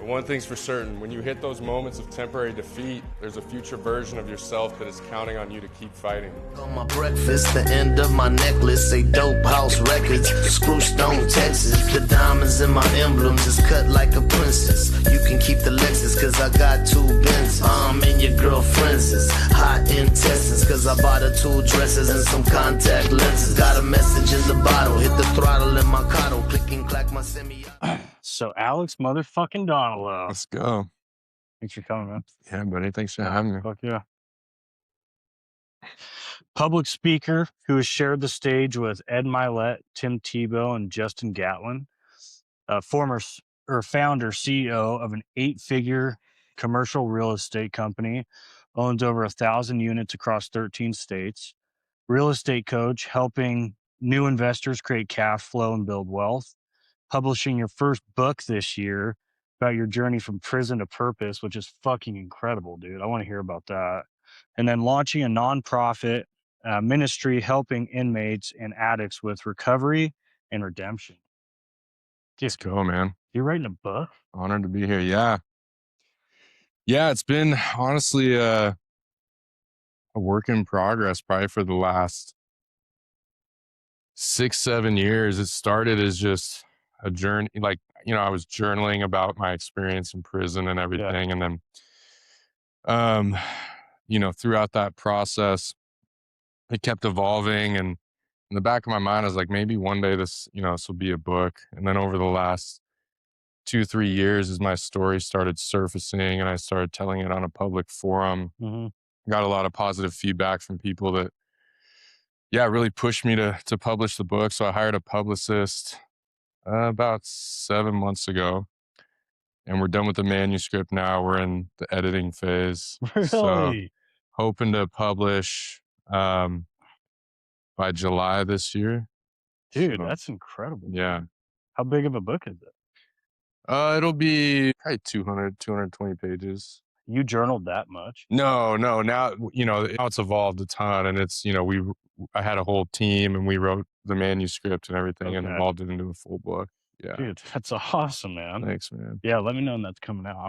But one thing's for certain, when you hit those moments of temporary defeat, there's a future version of yourself that is counting on you to keep fighting. On my breakfast, the end of my necklace, say Dope House Records, Screwstone, Texas. The diamonds in my emblems is cut like a princess. You can keep the Lexus, cause I got 2 Benzes. I'm in your girlfriend's is hot intestines, cause I bought her 2 dresses and some contact lenses. Got a message in the bottle, hit the throttle in my cotto, click and clack my semi. So Alex motherfucking Donnolo. Let's go. Thanks for coming, man. Yeah, buddy. Thanks for having me. Fuck yeah. Public speaker who has shared the stage with Ed Milet, Tim Tebow, and Justin Gatlin. Founder, CEO of an 8-figure commercial real estate company, owns over 1,000 units across 13 states. Real estate coach, helping new investors create cash flow and build wealth. Publishing your first book this year about your journey from prison to purpose, which is fucking incredible, dude. I want to hear about that. And then launching a nonprofit ministry helping inmates and addicts with recovery and redemption. Let's go, man. You're writing a book? Honored to be here. Yeah. Yeah, it's been honestly a work in progress probably for the last 6-7 years. It started as just a journey, like, I was journaling about my experience in prison and everything. Yeah. And then, throughout that process, it kept evolving. And in the back of my mind, I was like, maybe one day this will be a book. And then over the last 2-3 years, as my story started surfacing and I started telling it on a public forum, got a lot of positive feedback from people that, really pushed me to publish the book. So I hired a publicist about 7 months ago, and we're done with the manuscript now. We're in the editing phase. Really? So hoping to publish by July this year. Dude, So, that's incredible. yeah. How big of a book is it? It'll be probably 220 pages. You journaled that much? No. Now, now it's evolved a ton, and it's, I had a whole team and we wrote the manuscript and everything and evolved it into a full book. Yeah. Dude, that's awesome, man. Thanks, man. Yeah, let me know when that's coming out. I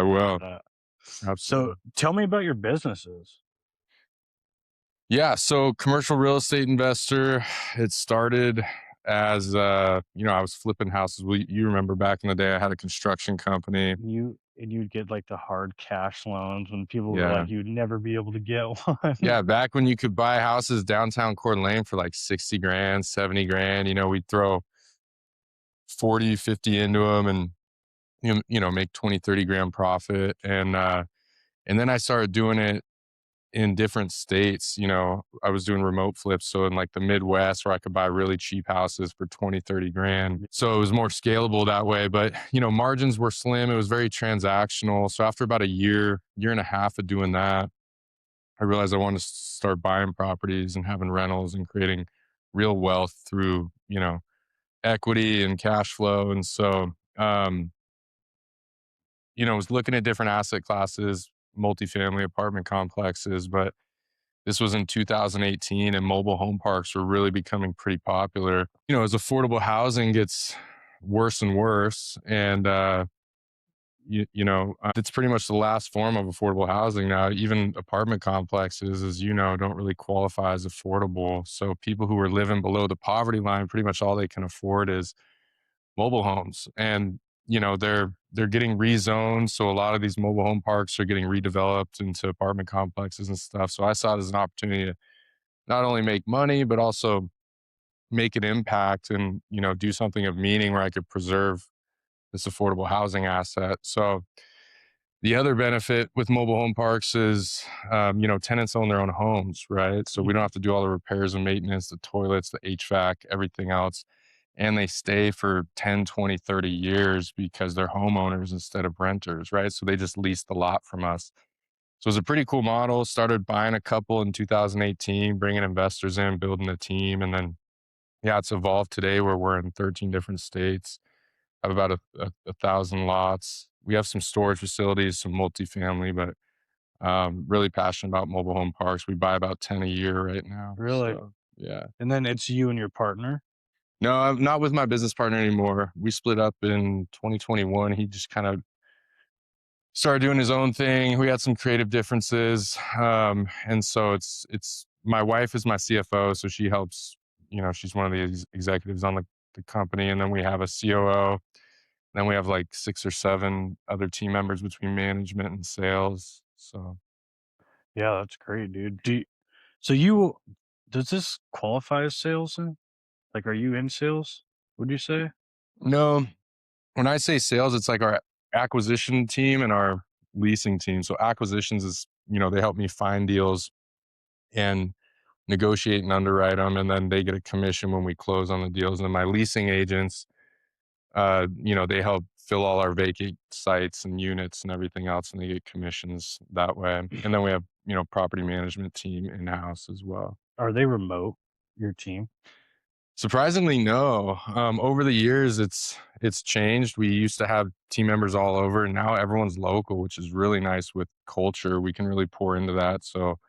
will. That. Absolutely. So tell me about your businesses. Yeah. So commercial real estate investor, it started as, I was flipping houses. You remember back in the day, I had a construction company. You'd get like the hard cash loans when people were like, you'd never be able to get one. Yeah. Back when you could buy houses downtown Coeur d'Alene for like 60 grand, 70 grand, we'd throw 40, 50 into them and, make 20, 30 grand profit. And then I started doing it in different states. I was doing remote flips. So in like the Midwest where I could buy really cheap houses for 20, 30 grand. So it was more scalable that way, but margins were slim. It was very transactional. So after about a year and a half of doing that, I realized I wanted to start buying properties and having rentals and creating real wealth through, equity and cash flow. And so, I was looking at different asset classes, multifamily apartment complexes, but this was in 2018 and mobile home parks were really becoming pretty popular. As affordable housing gets worse and worse, and it's pretty much the last form of affordable housing now. Even apartment complexes, as don't really qualify as affordable. So people who are living below the poverty line, pretty much all they can afford is mobile homes. And they're getting rezoned. So a lot of these mobile home parks are getting redeveloped into apartment complexes and stuff. So I saw it as an opportunity to not only make money, but also make an impact and, do something of meaning where I could preserve this affordable housing asset. So the other benefit with mobile home parks is, tenants own their own homes, right? So we don't have to do all the repairs and maintenance, the toilets, the HVAC, everything else. And they stay for 10, 20, 30 years because they're homeowners instead of renters, right? So they just lease the lot from us. So it was a pretty cool model. Started buying a couple in 2018, bringing investors in, building a team. And then, it's evolved today where we're in 13 different states, have about 1,000 lots. We have some storage facilities, some multifamily, but really passionate about mobile home parks. We buy about 10 a year right now. Really? So, yeah. And then it's you and your partner? No, I'm not with my business partner anymore. We split up in 2021. He just kind of started doing his own thing. We had some creative differences. And so it's my wife is my CFO. So she helps, she's one of the executives on the company. And then we have a COO. Then we have like 6 or 7 other team members between management and sales. So Yeah, that's great, dude. So you does this qualify as sales then? Like, are you in sales? Would you say? no, when I say sales, it's like our acquisition team and our leasing team. So acquisitions is, they help me find deals and negotiate and underwrite them, and then they get a commission when we close on the deals. And my leasing agents, they help fill all our vacant sites and units and everything else, and they get commissions that way. And then we have, property management team in house as well. Are they remote? Your team? Surprisingly, no. Over the years, it's changed. We used to have team members all over, and now everyone's local, which is really nice with culture. We can really pour into that. So,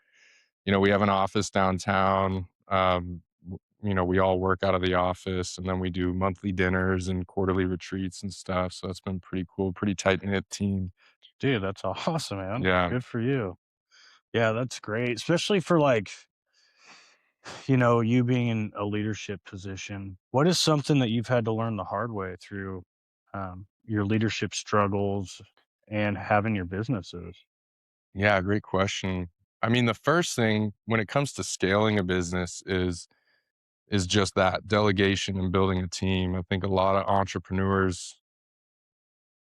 we have an office downtown. We all work out of the office, and then we do monthly dinners and quarterly retreats and stuff. So it's been pretty cool, pretty tight knit team. Dude, that's awesome, man. Yeah. Good for you. Yeah, that's great, especially for like, you being in a leadership position. What is something that you've had to learn the hard way through your leadership struggles and having your businesses? Yeah, great question. I mean, the first thing when it comes to scaling a business is just that delegation and building a team. I think a lot of entrepreneurs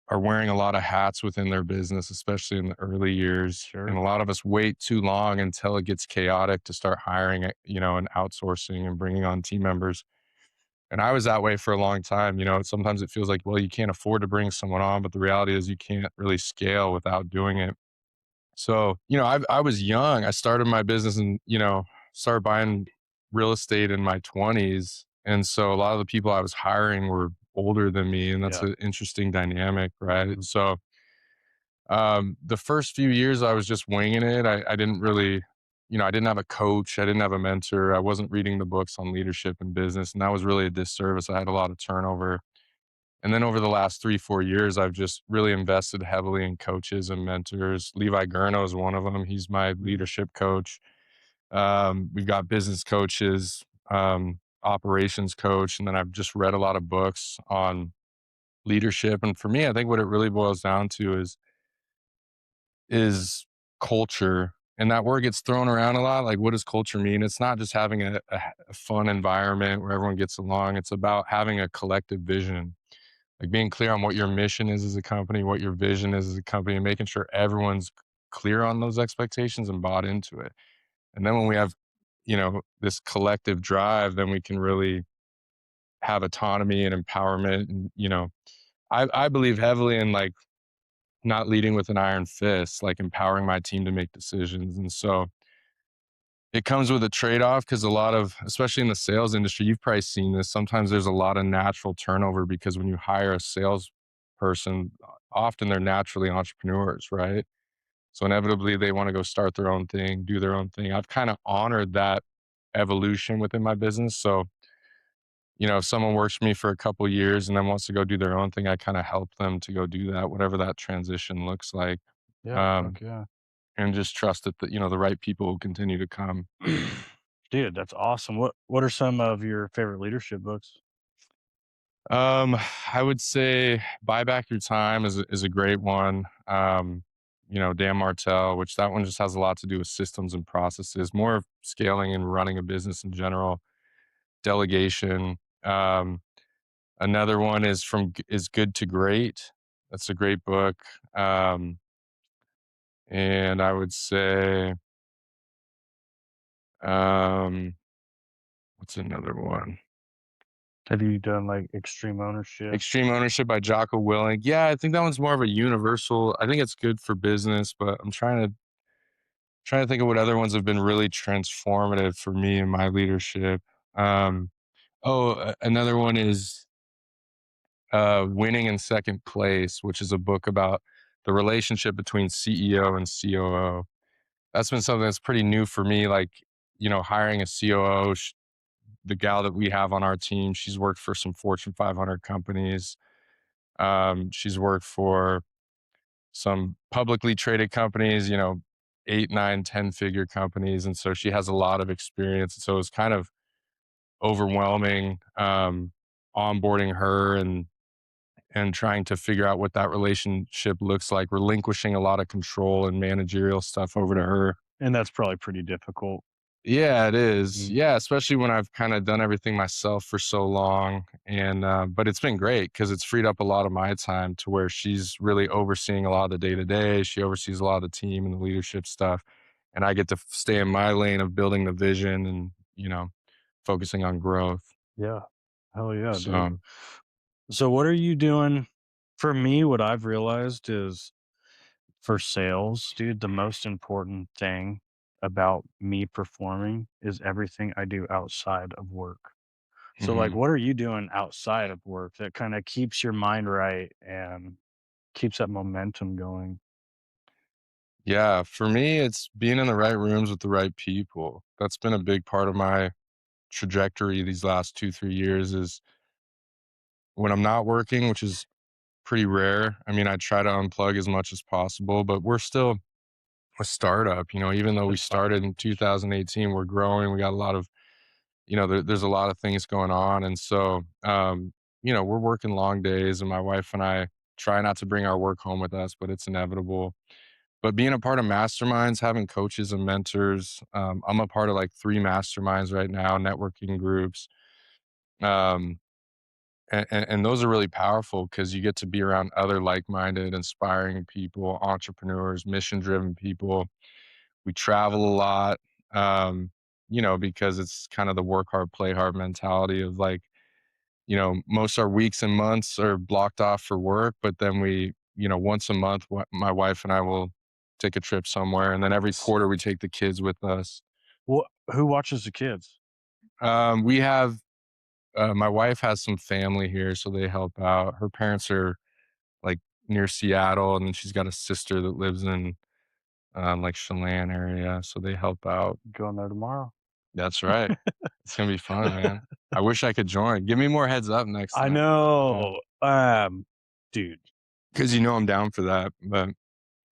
are wearing a lot of hats within their business, especially in the early years. And Sure. a lot of us wait too long until it gets chaotic to start hiring, and outsourcing and bringing on team members. And I was that way for a long time. Sometimes it feels like, well, you can't afford to bring someone on, but the reality is you can't really scale without doing it. So, I was young. I started my business and, started buying real estate in my 20s. And so a lot of the people I was hiring were older than me. And that's Yeah. an interesting dynamic, right? Mhm. So, the first few years I was just winging it. I didn't really, I didn't have a coach. I didn't have a mentor. I wasn't reading the books on leadership and business. And that was really a disservice. I had a lot of turnover. And then over the last 3, 4 years, I've just really invested heavily in coaches and mentors. Levi Gurno is one of them. He's my leadership coach. We've got business coaches, operations coach, and then I've just read a lot of books on leadership. And for me, I think what it really boils down to is culture. And that word gets thrown around a lot. Like, what does culture mean? It's not just having a fun environment where everyone gets along. It's about having a collective vision, like being clear on what your mission is as a company, what your vision is as a company, and making sure everyone's clear on those expectations and bought into it. And then when we have, this collective drive, then we can really have autonomy and empowerment. And, I believe heavily in like not leading with an iron fist, like empowering my team to make decisions. And so it comes with a trade-off because a lot of, especially in the sales industry, you've probably seen this. Sometimes there's a lot of natural turnover because when you hire a salesperson, often they're naturally entrepreneurs, right? So inevitably they want to go start their own thing, do their own thing. I've kind of honored that evolution within my business. So, if someone works for me for a couple years and then wants to go do their own thing, I kind of help them to go do that, whatever that transition looks like. Yeah. Um, Fuck yeah. and just trust that the right people will continue to come. Dude, that's awesome. What are some of your favorite leadership books? Um, I would say Buy Back Your Time is a great one. Dan Martell, which that one just has a lot to do with systems and processes, more of scaling and running a business in general, delegation. Another one is Good to Great. That's a great book. And I would say, um, what's another one? Have you done like extreme ownership? Extreme Ownership by Jocko Willink. Yeah, I think that one's more of a universal. I think it's good for business, but I'm trying to think of what other ones have been really transformative for me in my leadership. Um, another one is Winning in Second Place, which is a book about the relationship between CEO and COO. That's been something that's pretty new for me. Like, hiring a COO, the gal that we have on our team, she's worked for some Fortune 500 companies. She's worked for some publicly traded companies, 8, 9, 10-figure companies. And so she has a lot of experience. So it was kind of overwhelming, onboarding her and trying to figure out what that relationship looks like, relinquishing a lot of control and managerial stuff over to her. And that's probably pretty difficult. Yeah, it is. Mm. Yeah, especially when I've kind of done everything myself for so long. And but it's been great because it's freed up a lot of my time to where she's really overseeing a lot of the day to day. She oversees a lot of the team and the leadership stuff, and I get to stay in my lane of building the vision and focusing on growth. Yeah. Hell yeah, dude. So So what are you doing? For me, what I've realized is for sales, dude, the most important thing about me performing is everything I do outside of work. So, like, mhm. what are you doing outside of work that kind of keeps your mind right and keeps that momentum going? Yeah, for me, it's being in the right rooms with the right people. That's been a big part of my trajectory these last 2, 3 years is when I'm not working, which is pretty rare. I mean, I try to unplug as much as possible, but we're still a startup, even though we That's fine. started in 2018, we're growing. We got a lot of, there's a lot of things going on. And so, we're working long days and my wife and I try not to bring our work home with us, but it's inevitable. But being a part of masterminds, having coaches and mentors, I'm a part of like 3 masterminds right now, networking groups. Um, and those are really powerful because you get to be around other like-minded, inspiring people, entrepreneurs, mission-driven people. We travel a lot, because it's kind of the work hard, play hard mentality of like, most our weeks and months are blocked off for work, but then we, once a month, my wife and I will take a trip somewhere, and then every Nice. quarter we take the kids with us. Well, who watches the kids? We have my wife has some family here, so they help out. Her parents are like near Seattle, and then she's got a sister that lives in like Chelan area, so they help out. Going there tomorrow. That's right. It's gonna be fun, man. I wish I could join. Give me more heads up next I time. Yeah, know. Dude, because I'm down for that. But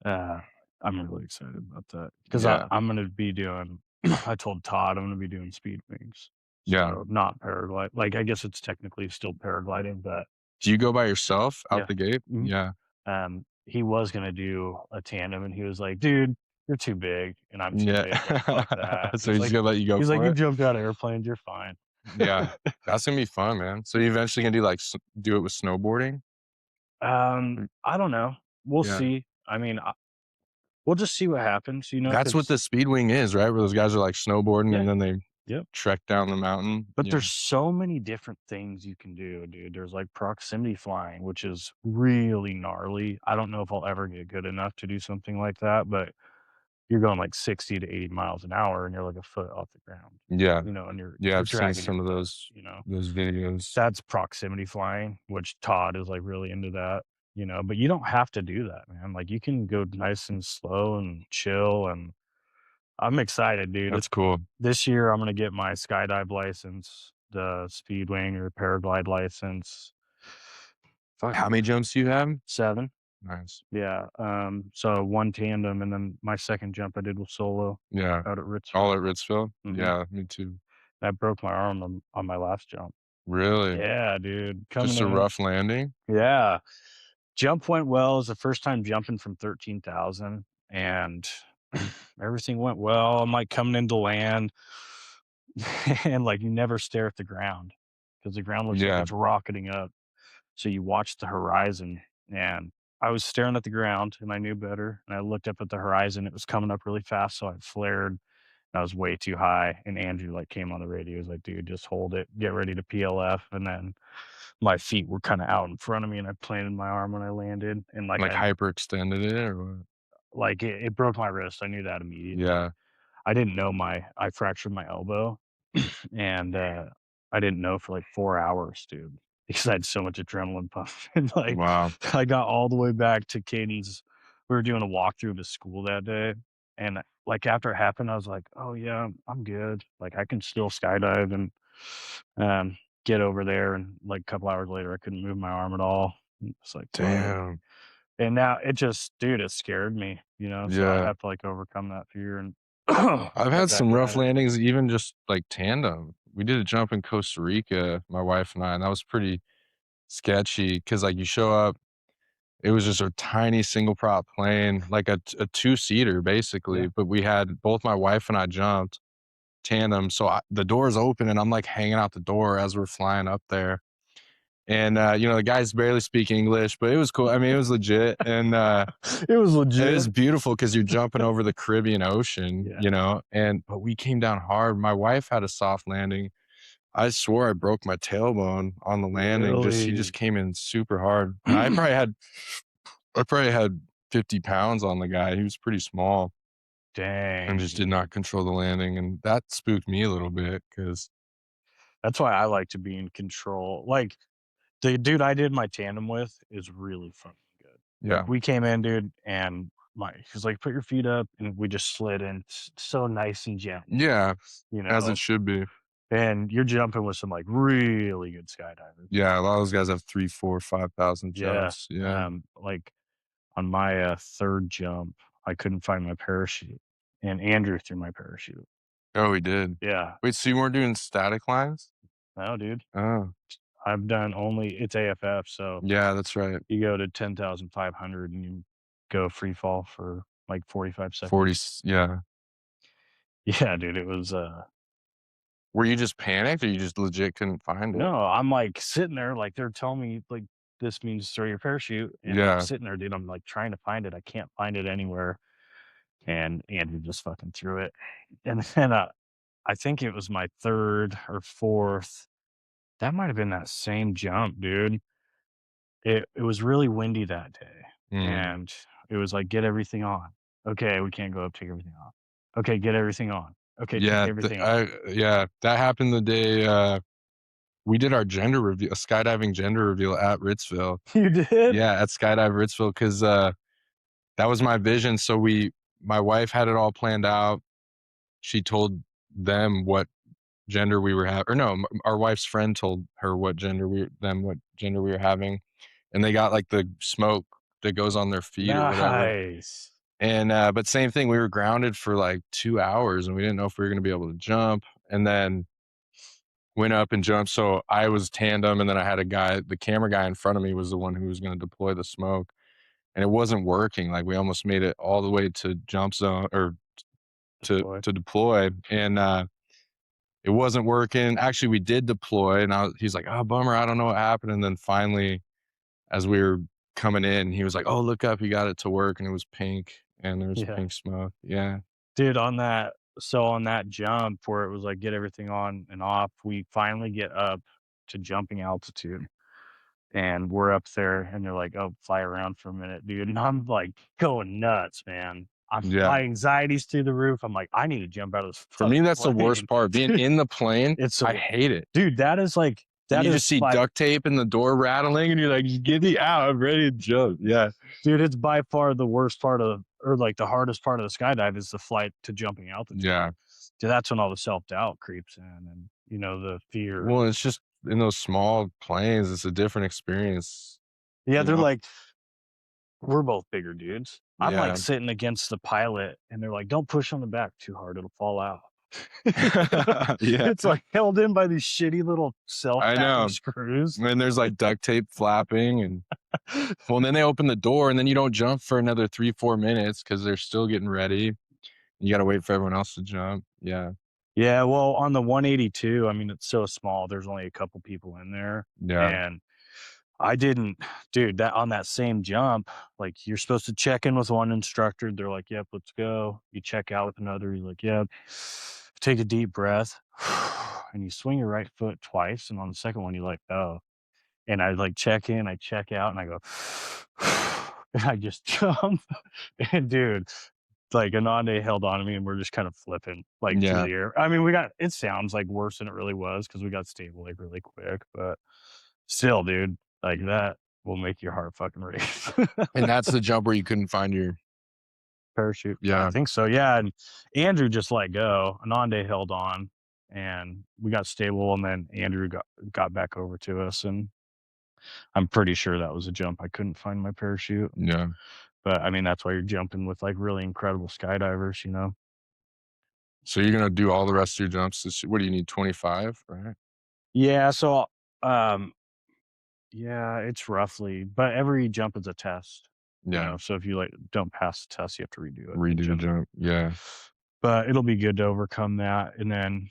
uh, I'm really excited about that because yeah, I'm going to be doing, I told Todd I'm going to be doing speed wings. yeah. So not paraglide. Like, I guess it's technically still paragliding, but Do you go by yourself out yeah. the gate? Mhm. Yeah, He was gonna do a tandem, and he was like, "Dude, you're too big, and I'm too yeah. big. Like, fuck that." So he's gonna let you go He's like, for "You it. jumped out of airplanes. You're fine." Yeah, that's gonna be fun, man. So you eventually gonna do like do it with snowboarding? Mm, I don't know. We'll yeah. see. I mean, we'll just see what happens, That's what because the speedwing is, right? Where those guys are like snowboarding yeah, and then they yep. trek down the mountain. But Yeah. there's so many different things you can do, dude. There's like proximity flying, which is really gnarly. I don't know if I'll ever get good enough to do something like that, but you're going like 60 to 80 miles an hour and you're like a foot off the ground, Yeah. and you're Yeah, you're I've seen dragging your some of foot. those videos. That's proximity flying, which Todd is like really into that, but you don't have to do that, man. Like you can go nice and slow and chill, and I'm excited, dude. That's cool. This year I'm gonna get my skydive license, the speedwing or paraglide license. Fuck, How many jumps do you have? 7. Nice. Yeah. So one tandem, and then my second jump I did was solo Yeah. out at Ritzville. All at Ritzville? Mhm. Yeah, me too. I broke my arm on my last jump. Really? Yeah, dude. Coming Just a in. rough landing? Yeah. Jump went well. It was the first time jumping from 13,000, and everything went well. I'm like coming into land and like you never stare at the ground because the ground looks like Yeah. it's rocketing up. So you watch the horizon, and I was staring at the ground and I knew better. And I looked up at the horizon. It was coming up really fast. So I flared. I was way too high. And Andrew like came on the radio. He was like, dude, just hold it, get ready to PLF. And then my feet were kind of out in front of me, and I planted my arm when I landed. And like Like hyperextended it or what? it broke my wrist. I knew that immediately. Yeah. I didn't know I fractured my elbow, and I didn't know for like 4 hours, dude, because I had so much adrenaline pumping. Like Wow. I got all the way back to Katie's. We were doing a walkthrough to school that day, and like after it happened, I was like, "Oh yeah, I'm good. Like I can still skydive and get over there." And like a couple hours later, I couldn't move my arm at all. It's like, what? Damn. And now it just, dude, it scared me, so I Yeah. have to like overcome that fear and I've get had back some rough at it. landings, even just like tandem. We did a jump in Costa Rica, my wife and I, and that was pretty sketchy because like you show up, it was just a tiny single prop plane, like a two-seater basically, Yeah. but we had both my wife and I jumped tandem, so the door's open and I'm like hanging out the door as we're flying up there. And the guys barely speak English, but it was cool. I mean, it was legit. And It was it legit. is beautiful because you're jumping over the Caribbean Ocean, Yeah. but we came down hard. My wife had a soft landing. I swore I broke my tailbone on the landing. She just Really? came in super hard. And I probably had 50 pounds on the guy. He was pretty small and Dang, just did dude. not control the landing. And that spooked me a little bit because, That's why I like to be in control. Like the dude I did my tandem with is really fucking good. yeah, Like we came in, dude, and he's like, put your feet up, and we just slid in so nice and gentle, yeah, you as it know. should be. And you're jumping with some like really good skydivers. Yeah, a lot of those guys have 3, 4, 5,000 Yeah. jumps. Yeah. Like on my third jump, I couldn't find my parachute, and Andrew threw my parachute. Oh, he did. Yeah. Wait, so you weren't doing static lines? No, dude. Oh, I've done it's AFF, so yeah, that's right. you go to 10,500 and you go free fall for like 45 40, seconds. yeah. Yeah, dude, it was Were you just panicked or you just legit couldn't find it? no, I'm like sitting there like they're telling me like this means throw your parachute, and I'm Yeah. sitting there, dude. I'm like trying to find it. I can't find it anywhere. And Andrew just fucking threw it. And then I think it was my third or fourth. That might have been that same jump, dude. It was really windy that day, Mm. and it was like, "Get everything on." "Okay, we can't go up, take everything off." "Okay, get everything on." "Okay, take everything off." Yeah, that happened the day, we did our gender reveal, a skydiving gender reveal at Ritzville. "You did?" Yeah, at Skydive Ritzville, because that was my vision. So my wife had it all planned out. She told them what gender we were having, or no, our wife's friend told her what gender we were having, and they got like the smoke that goes on their feet or whatever. Nice. And but same thing, we were grounded for like 2 hours and we didn't know if we were gonna be able to jump. And then went up and jumped. So I was tandem, and then I had the camera guy in front of me was the one who was gonna deploy the smoke, and it wasn't working. Like we almost made it all the way to jump zone or Deploy. to deploy, and it wasn't working. Actually, we did deploy, and he's like, "Oh, bummer, I don't know what happened." And then finally, as we were coming in, he was like, "Oh, look up, you got it to work," and it was pink, and there was Yeah. pink smoke. Yeah, Dude, on that jump where it was like, "Get everything on and off," we finally get up to jumping altitude. And we're up there and they're like, "Oh, fly around for a minute, dude." And I'm like going nuts, man. yeah. My anxiety's through the roof. I'm like, I need to jump out of this For me, fucking that's the worst plane. part. Being Dude, in the plane, it's I a hate it. dude, that is like And that you is just see by duct tape and the door rattling, and you're like, "Just get me out. I'm ready to jump." Yeah, dude, it's by far the worst part of or like the hardest part of the skydive is the flight to jumping altitude. yeah. Dude, that's when all the self-doubt creeps in and the fear. Well, it's just in those small planes, it's a different experience. Yeah, You they're know? like, we're both bigger dudes. I'm like Yeah. sitting against the pilot and they're like, "Don't push on the back too hard, it'll fall out." Yeah, It's like held in by these shitty little I know. self-tapping screws. And there's like duct tape flapping, and well, and then they open the door, and then you don't jump for another 3, 4 minutes because they're still getting ready. You gotta wait for everyone else to jump. Yeah, Yeah, well, on the 182, I mean, it's so small. There's only a couple people in there, yeah, and I didn't, dude. That on that same jump, like you're supposed to check in with one instructor. They're like, "Yep, let's go." You check out with another. You're like, "Yep." Take a deep breath, and you swing your right foot twice, and on the second one, you let go. And I like check in, I check out, and I go, and I just jump. And dude, like Anande held on to me and we're just kind of flipping like through yeah. the air. I mean, it sounds like worse than it really was because we got stable like really quick, but still, dude, like that will make your heart fucking race. And that's the jump where you couldn't find your Parachute. I yeah. think so. Yeah. And Andrew just let go. Anande held on and we got stable and then Andrew got back over to us and I'm pretty sure that was a jump. I couldn't find my parachute, Yeah. but I mean, that's why you're jumping with like really incredible skydivers, you know? So you're gonna do all the rest of your jumps this what do you need, 25, right? Yeah. So, um, yeah, it's roughly, but every jump is a test, you Yeah. know? So if you like don't pass the test, you have to redo it and Redo the jump. jump. Yeah. But it'll be good to overcome that. And then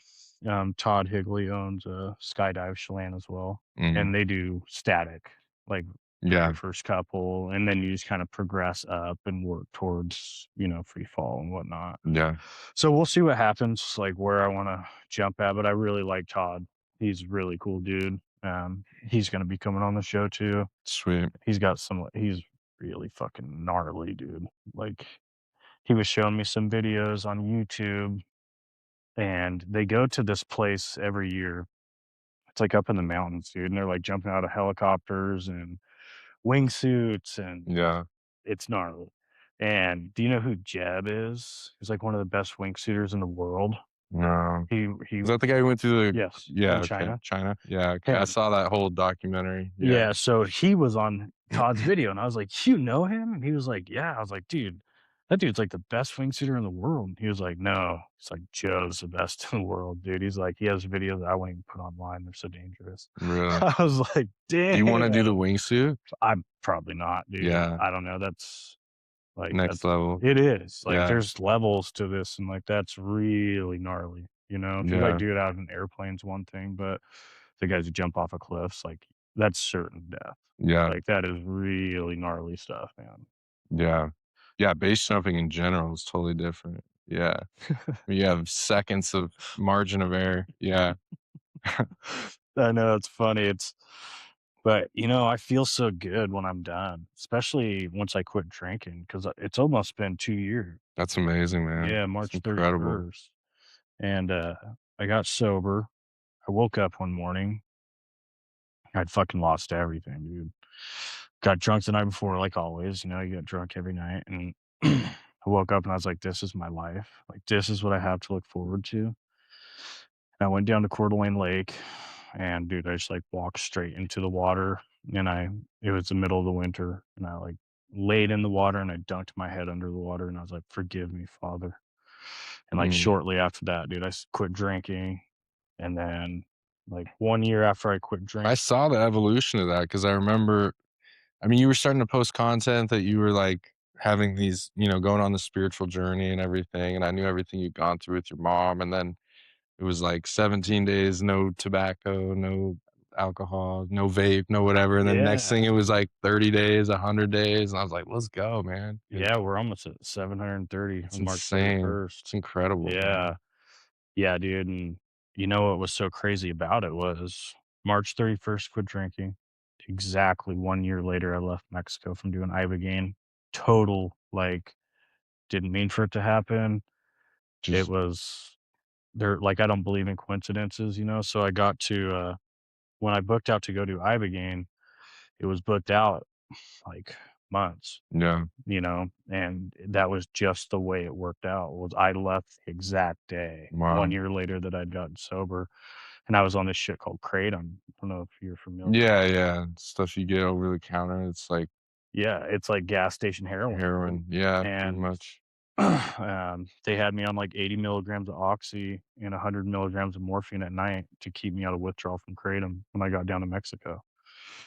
Todd Higley owns a skydive Chelan as well, Mhm. and they do static, like for your Yeah. first couple, and then you just kind of progress up and work towards, you know, free fall and whatnot. Yeah. So we'll see what happens, like where I want to jump at. But I really like Todd. He's a really cool dude. He's going to be coming on the show too. Sweet. He's really fucking gnarly, dude. Like he was showing me some videos on YouTube, and they go to this place every year. It's like up in the mountains, dude, and they're like jumping out of helicopters and wingsuits, and Yeah. it's gnarly. And do you know who Jeb is? He's like one of the best wingsuiters in the world. No. He Is that the guy who went through the Yes, yeah, in okay. China. China? Yeah, okay. I Him. saw that whole documentary. Yeah. Yeah, so he was on Todd's video, and I was like, "You know him?" And he was like, "Yeah." I was like, "Dude, that dude's like the best wingsuiter in the world." He was like, "No." He's like, "Joe's the best in the world, dude." He's like, he has videos that I wouldn't even put online. They're so dangerous. Really. I was like, Do you wanna do the "Damn." wingsuit? I'm probably not, dude. Yeah. I don't know. Next level. It is. Like, Yeah. there's levels to this, and like that's really gnarly. You know, if you like Yeah. do it out of an airplane's one thing, but the guys who jump off of cliffs, like that's certain death. Yeah. Like that is really gnarly stuff, man. Yeah. Yeah, base jumping in general is totally different. Yeah. You have seconds of margin of error. Yeah. I know it's funny. But you know, I feel so good when I'm done, especially once I quit drinking because it's almost been 2 years. That's amazing, man. Yeah, It's March incredible. 31st. And I got sober. I woke up one morning. I'd fucking lost everything, dude. Got drunk the night before, like always. You know, you get drunk every night. And I woke up and I was like, this is my life. Like, this is what I have to look forward to. And I went down to Coeur d'Alene Lake, and dude, I just like walked straight into the water. And it was the middle of the winter, and I like laid in the water and I dunked my head under the water and I was like, forgive me, Father. And like Mm. shortly after that, dude, quit drinking. And then like 1 year after I quit I drinking, saw the evolution of that because I remember I mean, you were starting to post content that you were, like, having these going on the spiritual journey and everything, and I knew everything you'd gone through with your mom, and then it was, like, 17 days, no tobacco, no alcohol, no vape, no whatever, and then next yeah, thing it was, like, 30 days, 100 days, and I was like, "Let's go, man." yeah, we're almost at 730 It's on March insane. It's 31st. incredible, Yeah. man. Yeah, dude. And you know what was so crazy about it was March 31st, quit drinking. Exactly 1 year later, I left Mexico from doing Ibogaine. Total, like, didn't mean for it to happen. It Just was there, like, I don't believe in coincidences, you know? So I got to, when I booked out to go do Ibogaine, it was booked out like months, yeah. you know? And that was just the way it worked out was I left the exact day, one Wow. year later that I'd gotten sober. And I was on this shit called Kratom. I don't know if you're familiar. Yeah, yeah. Stuff you get over the counter, it's like Yeah, it's like gas station heroin, dude. heroin. Yeah, pretty And much. they had me on like 80 milligrams of oxy and 100 milligrams of morphine at night to keep me out of withdrawal from Kratom when I got down to Mexico.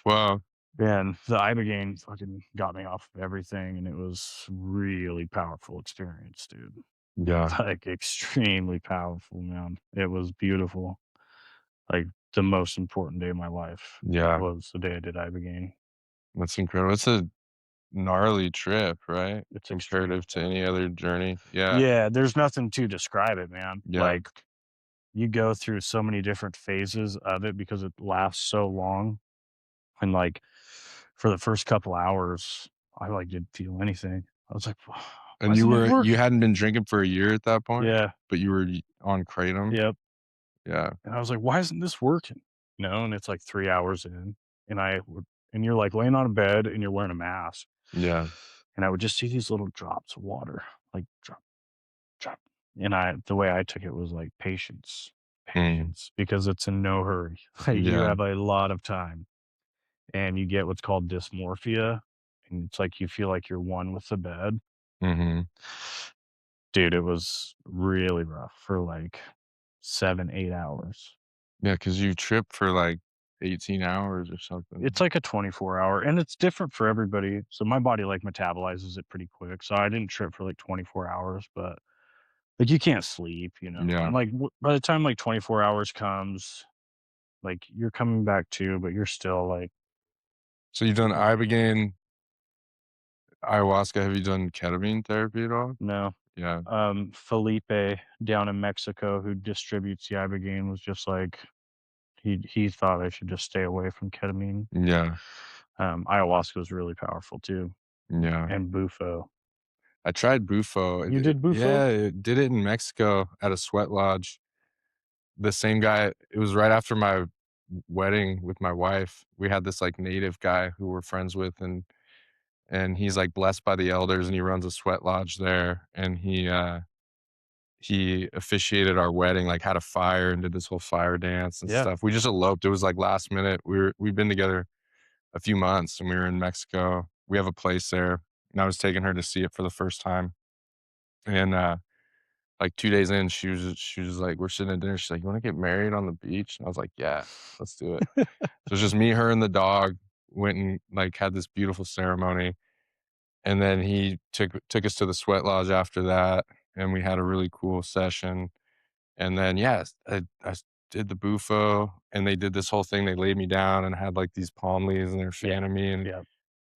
Wow. And the Ibogaine fucking got me off of everything, and it was really powerful experience, dude. Yeah. Like extremely powerful, man. It was beautiful. Like the most important day of my life Yeah. was the day I did Ibogaine. That's incredible. It's a gnarly trip, right? It's extreme. Comparative to any other journey. Yeah, Yeah, there's nothing to describe it, man. yeah, Like you go through so many different phases of it because it lasts so long. And like for the first couple hours, I like didn't feel anything. I was like, why and isn't it you working? hadn't been drinking for a year at that point, Yeah. but you were on kratom? Yep. Yeah, And I was like, why isn't this working? You know, and it's like 3 hours in, and you're like laying on a bed and you're wearing a mask. yeah, And I would just see these little drops of water, like drop, drop. And the way I took it was like mm, patience, because it's in no hurry. Like you yeah, have a lot of time. and you get what's called dysmorphia, and it's like you feel like you're one with the bed. Mhm. Dude, it was really rough for like 7, 8 hours. Yeah, 'cause you trip for, like, 18 hours or It's something. like a 24-hour, and it's different for everybody. So my body like metabolizes it pretty quick. So I didn't trip for like 24 hours, but like you can't sleep, you know. And Yeah. like by the time like 24 hours comes, like you're coming back too, but you're still like, So you've done uh, ibogaine, ayahuasca, have you done ketamine therapy at all? no. Yeah. Felipe down in Mexico who distributes the ibogaine was just like he thought I should just stay away from ketamine. Yeah. Ayahuasca was really powerful too, Yeah. and bufo. I tried Bufo. You did bufo? Yeah, did it in Mexico at a sweat lodge. The same guy it was right after my wedding with my wife. We had this, like, native guy who we're friends with, and he's, like, blessed by the elders, and he runs a sweat lodge there, and he officiated our wedding, like, had a fire and did this whole fire dance and Yeah. stuff. We just eloped. It was, like, last minute. We've been together a few months, and we were in Mexico. We have a place there, and I was taking her to see it for the first time, and, like, 2 days in, she was like we're sitting at dinner, she's like, "You wanna get married on the beach?" And I was like, "Yeah, let's do it." So it's just me, her, and the dog went and, like, had this beautiful ceremony, and then he took us to the sweat lodge after that, and we had a really cool session, and then, yes, I did the bufo, and they did this whole thing, they laid me down and had, like, these palm leaves, and they were Yeah. fanning me, and Yeah.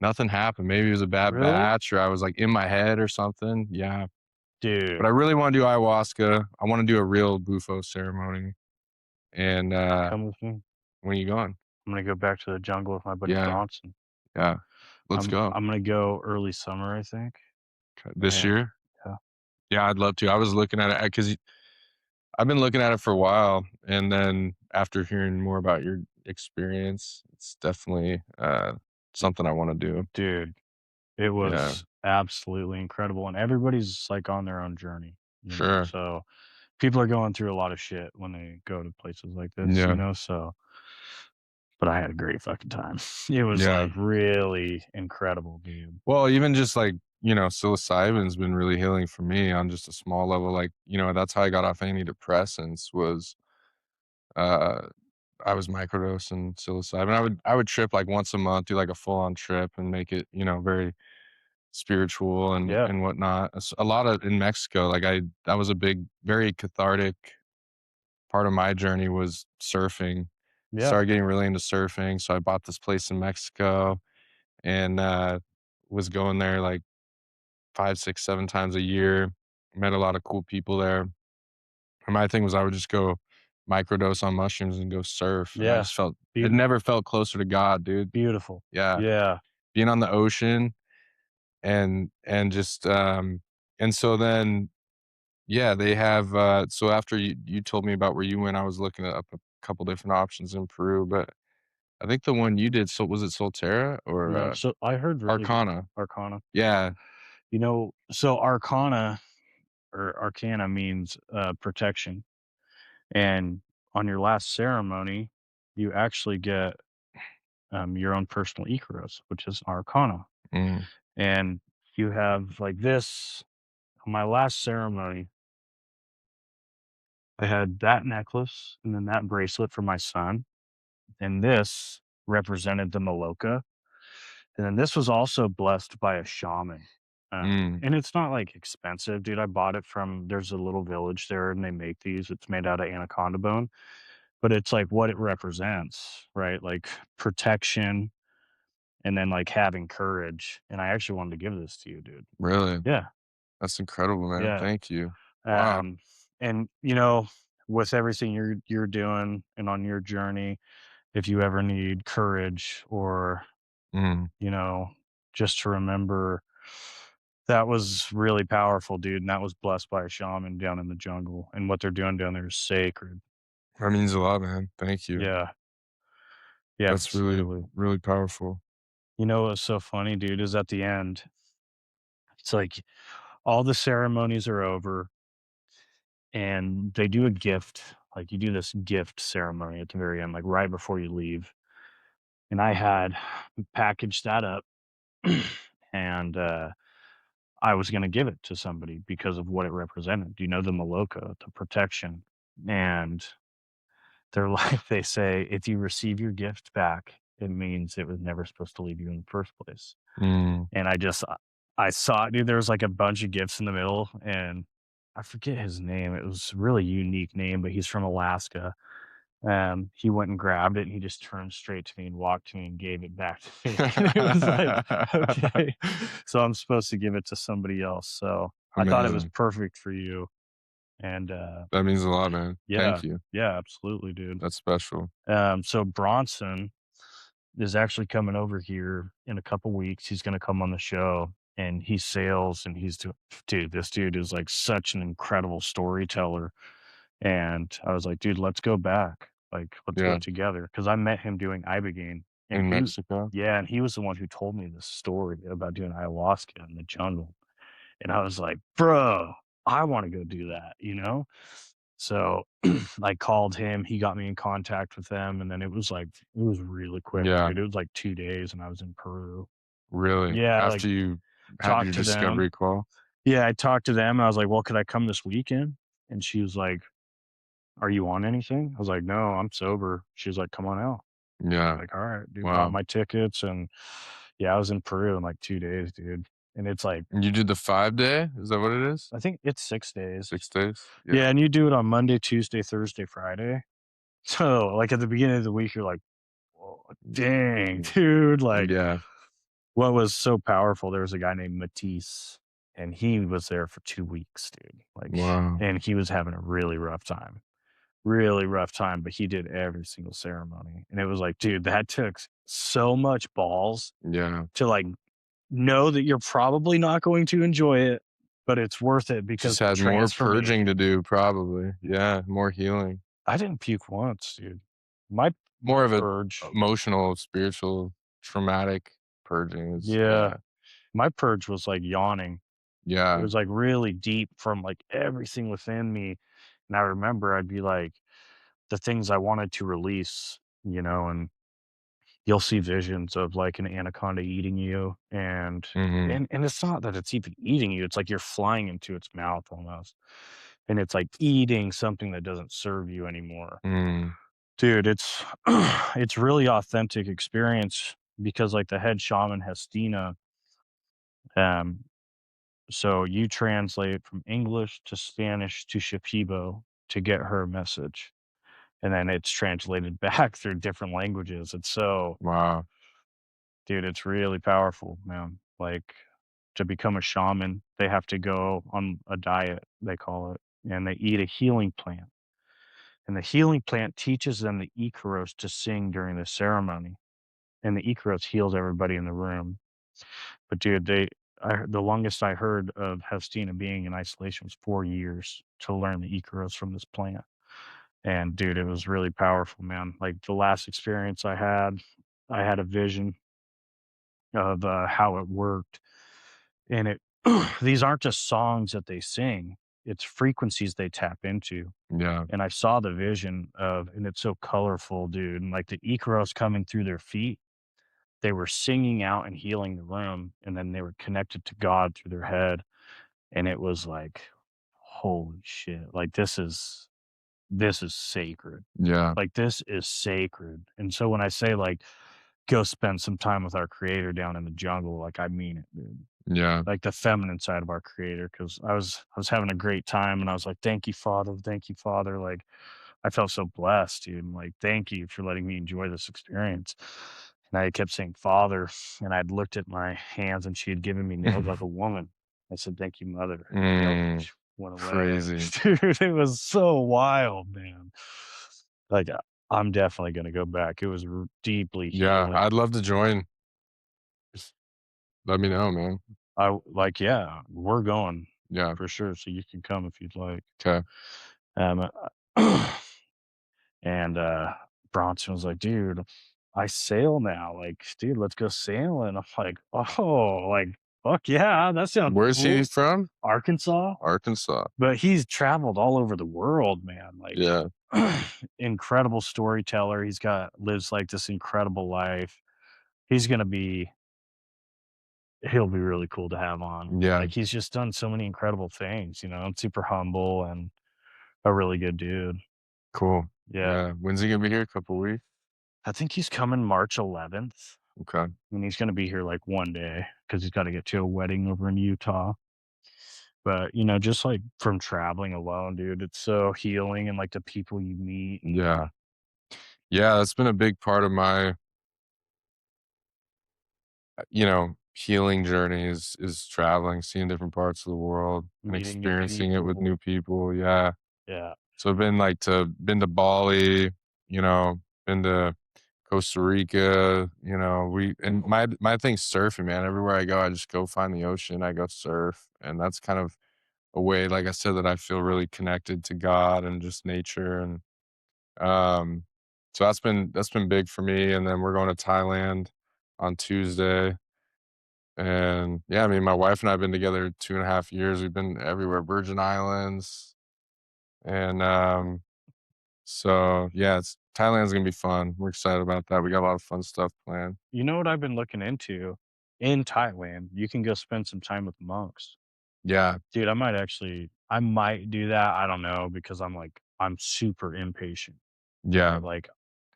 nothing happened. Maybe it was a bad Really? batch, or I was, like, in my head or something. Yeah. But Dude, I really wanna do ayahuasca. I wanna do a real bufo ceremony, and, come with me. when are you going? I'm gonna go back to the jungle with my buddy Yeah, Bronson. yeah. Let's I'm go. I'm gonna go early summer, I think. 'Kay. This And year? yeah. Yeah, I'd love to. I was looking at it because I've been looking at it for a while, and then after hearing more about your experience, it's definitely, something I wanna do. Dude, it Yeah. was absolutely incredible, and everybody's, like, on their own journey, you know? Sure. So, people are going through a lot of shit when they go to places like this, you Yeah. know? So but I had a great fucking time. It was, Yeah. like, really incredible, dude. Well, even just, like, psilocybin's been really healing for me on just a small level, like, that's how I got off antidepressants was, uh I was microdosing psilocybin. I would trip, like, once a month, do, like, a full-on trip and make it, very spiritual and Yeah. and whatnot. A lot of in Mexico, like, that was a big, very cathartic part of my journey was surfing. Yeah. Started getting really into surfing, so I bought this place in Mexico and, was going there, like, 5, 6, 7 times a year. Met a lot of cool people there. And my thing was I would just go microdose on mushrooms and go surf, and I Yeah. just felt it Beau never felt closer to God, dude. beautiful. Yeah, Yeah. being on the ocean and just, and so then, yeah, they have, so after you told me about where you went, I was looking up a couple different options in Peru, but I think the one you did, so was it Solterra or, No, so I heard really good Arcana? Arcana. Yeah, You know, so Arcana or Arcana means, protection, and on your last ceremony, you actually get, your own personal Icaros, which is Arcana, mm, and you have, like, this on my last ceremony, I had that necklace and then that bracelet for my son, and this represented the Maloka. And then this was also blessed by a shaman. mm, And it's not like expensive, dude. I bought it from there's a little village there and they make these. It's made out of anaconda bone, but it's like what it represents, right? Like protection and then like having courage. And I actually wanted to give this to you, dude. really? Yeah. That's incredible, man, Yeah. thank you. Wow, Um, and you know, with everything you're doing and on your journey, if you ever need courage or mm. you know, just to remember that was really powerful, dude, and that was blessed by a shaman down in the jungle, and what they're doing down there is sacred. That means a lot, man, thank you. Yeah. Yeah, That's really, absolutely. really powerful. You know what's so funny, dude, is at the end, it's like all the ceremonies are over and they do a gift. Like you do this gift ceremony at the very end, like right before you leave. and I had packaged that up and I was going to give it to somebody because of what it represented. You know, the Maloka, the protection. And they're like, they say, if you receive your gift back, it means it was never supposed to leave you in the first place. Mm. And I saw it, dude. There was like a bunch of gifts in the middle, and I forget his name. It was a really unique name, but he's from Alaska. He went and grabbed it, and he just turned straight to me and walked to me and gave it back to me. And it was like, okay, so I'm supposed to give it to somebody else. So I thought it was Amazing. perfect for you. And That means a lot, man. yeah, Thank you. yeah, absolutely, dude. That's special. So Bronson is actually coming over here in a couple weeks. He's going to come on the show, and he sails, and he's doing, dude, this dude is like such an incredible storyteller. And I was like, dude, let's go back. Like, let's go Yeah. together. Cause I met him doing Ibogaine. And In he, Mexico? yeah, and he was the one who told me this story about doing ayahuasca in the jungle. And I was like, bro, I want to go do that, you know? So I called him, he got me in contact with them, and then it was really quick, Yeah. dude. It was like 2 days and I was in Peru. Really? Yeah, like After you had talked your to them. discovery call? Yeah, I talked to them. I was like, well, could I come this weekend? And she was like, are you on anything? I was like, no, I'm sober. She was like, come on out. Yeah. Like, all right, dude, bought Wow. my tickets. And yeah, I was in Peru in like 2 days, dude. And it's like, And you did the 5-day? Is that what it is? I think it's 6 days. 6 days? Yeah, and you do it on Monday, Tuesday, Thursday, Friday. So, like, at the beginning of the week, you're like, "Whoa, dang, dude." Like, Yeah. what was so powerful, there was a guy named Matisse, and he was there for 2 weeks, dude. Like, Wow. and he was having a really rough time, but he did every single ceremony. And it was like, dude, that took so much balls Yeah. to, like, know that you're probably not going to enjoy it, but it's worth it because Just had more transformation. purging to do, probably. Yeah, more healing. I didn't puke once, dude. My More of a purge. emotional, spiritual, traumatic purging is Yeah. My purge was like yawning. It Yeah. was like really deep from like everything within me. And I remember I'd be like the things I wanted to release, you know, and you'll see visions of like an anaconda eating you Mhm. and it's not that it's even eating you, it's like you're flying into its mouth almost. And it's like eating something that doesn't serve you anymore. Mm. Dude, it's it's really authentic experience because like the head shaman Hestina, um, so you translate from English to Spanish to Shipibo to get her message. And then it's translated back through different languages. And so, Wow. dude, it's really powerful, man. Like to become a shaman, they have to go on a diet, they call it, and they eat a healing plant. And the healing plant teaches them the Icaros to sing during the ceremony. And the Icaros heals everybody in the room. But dude, the longest I heard of Hefstina being in isolation was 4 years to learn the Icaros from this plant. And dude, it was really powerful, man. Like the last experience I had a vision of how it worked. And it these aren't just songs that they sing, it's frequencies they tap into. Yeah. And I saw the vision of, and it's so colorful, dude. And like the Icaros coming through their feet, they were singing out and healing the room, and then they were connected to God through their head. And it was like, holy shit. Like this is sacred. Yeah. Like this is sacred. And so when I say like go spend some time with our creator down in the jungle, like I mean it, dude. Yeah. Like the feminine side of our creator. Cause I was having a great time and I was like, thank you, Father. Thank you, Father. Like I felt so blessed, dude. I'm like, thank you for letting me enjoy this experience. And I kept saying, Father, and I'd looked at my hands and she had given me nails like a woman. I said, thank you, Mother. And the nails went away. Crazy. Dude, it was so wild, man. Like, I'm definitely going to go back. It was deeply Yeah, healing. I'd love to join. Just let me know, man. Yeah, we're going Yeah. for sure. So you can come if you'd like. Okay. Um, and Bronson was like, dude, I sail now. Like, dude, let's go sailing. I'm like, oh, like, fuck yeah, that sounds Where's cool. he from? Arkansas. Arkansas. But he's traveled all over the world, man. Like, Yeah. incredible storyteller. Lives like this incredible life. he's gonna be he'll be really cool to have on. Yeah, Like, he's just done so many incredible things, and super humble and a really good dude. cool. Yeah. Yeah, when's he gonna be here? A couple weeks? I think he's coming March 11th, Okay. and he's gonna be here, like, one day because he's gotta get to a wedding over in Utah. But, just, like, from traveling alone, dude, it's so healing and, like, the people you meet and Yeah. Yeah, that's been a big part of my, healing journey is traveling, seeing different parts of the world and meeting new experiencing it with people. new people. Yeah. Yeah. So I've been to Bali, you know, been to Costa Rica, and my thing's surfing, man. Everywhere I go, I just go find the ocean, I go surf. And that's kind of a way, like I said, that I feel really connected to God and just nature. And um so that's been big for me. And then we're going to Thailand on Tuesday. And yeah, I mean, my wife and I have been together 2.5 years. We've been everywhere, Virgin Islands. And so yeah, Thailand's gonna be fun. We're excited about that. We got a lot of fun stuff planned. You know what I've been looking into? In Thailand, you can go spend some time with monks. Yeah, Dude, I might do that, I don't know, because I'm super impatient. yeah, Like,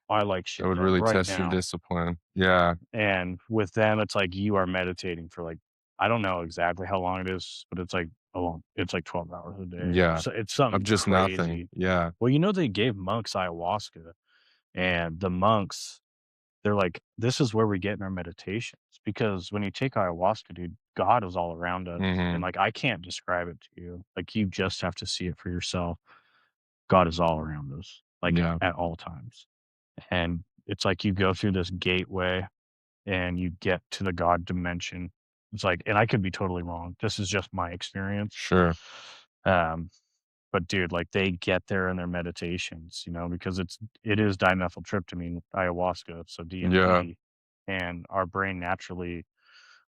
I like that shit would done really right test your now. discipline. Yeah, And with them, it's like you are meditating for, like, I don't know exactly how long it is, but it's like 12 hours a day. yeah, So it's of something just nothing. crazy. Yeah, Well, they gave monks ayahuasca, and the monks, they're like, "This is where we get in our meditations," because when you take ayahuasca, dude, God is all around us, and, hmm, like, I can't describe it to you. Like, you just have to see it for yourself. God is all around us, like, yeah, at all times, and it's like you go through this gateway and you get to the God dimension. It's like, and I could be totally wrong. This is just my experience. sure. Um, but dude, like they get there in their meditations, because it is dimethyltryptamine, ayahuasca, so Yeah, DMT, and our brain naturally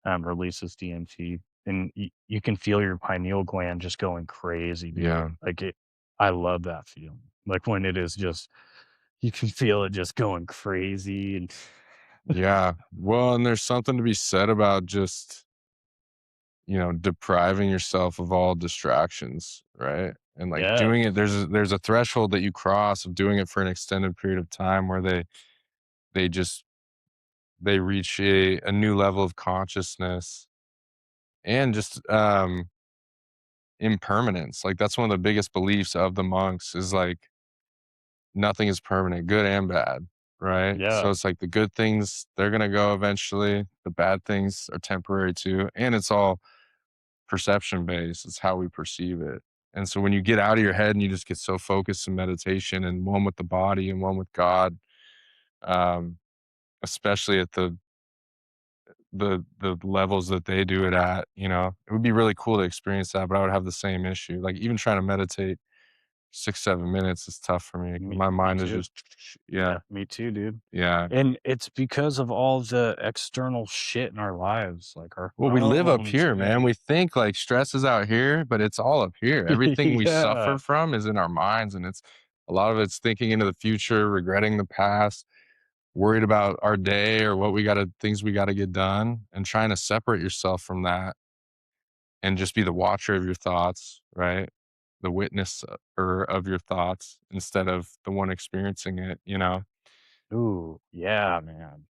releases DMT, and you can feel your pineal gland just going crazy, dude. yeah, Like it, I love that feeling. Like when it is just, you can feel it just going crazy, and yeah. Well, and there's something to be said about just depriving yourself of all distractions, right? And like yes, doing it, there's a threshold that you cross of doing it for an extended period of time where they just they reach a new level of consciousness and just impermanence. Like that's one of the biggest beliefs of the monks is like nothing is permanent, good and bad, right? yeah. So it's like the good things, they're gonna go eventually. The bad things are temporary too. And it's all perception based. It's how we perceive it. And so when you get out of your head and you just get so focused in meditation and one with the body and one with God, um, especially at the levels that they do it at, it would be really cool to experience that, but I would have the same issue. Like even trying to meditate 6, 7 minutes is tough for me. Me My me mind is too. just yeah, Yeah, me too, dude. yeah. And it's because of all the external shit in our lives, like our Well, we live up phones here, man. and We think like stress is out here, but it's all up here. Everything we yeah. suffer from is in our minds, and it's a lot of it's thinking into the future, regretting the past, worried about our day or what we gotta things we gotta get done, and trying to separate yourself from that and just be the watcher of your thoughts, right? The witness or of your thoughts instead of the one experiencing it. Ooh, yeah, man.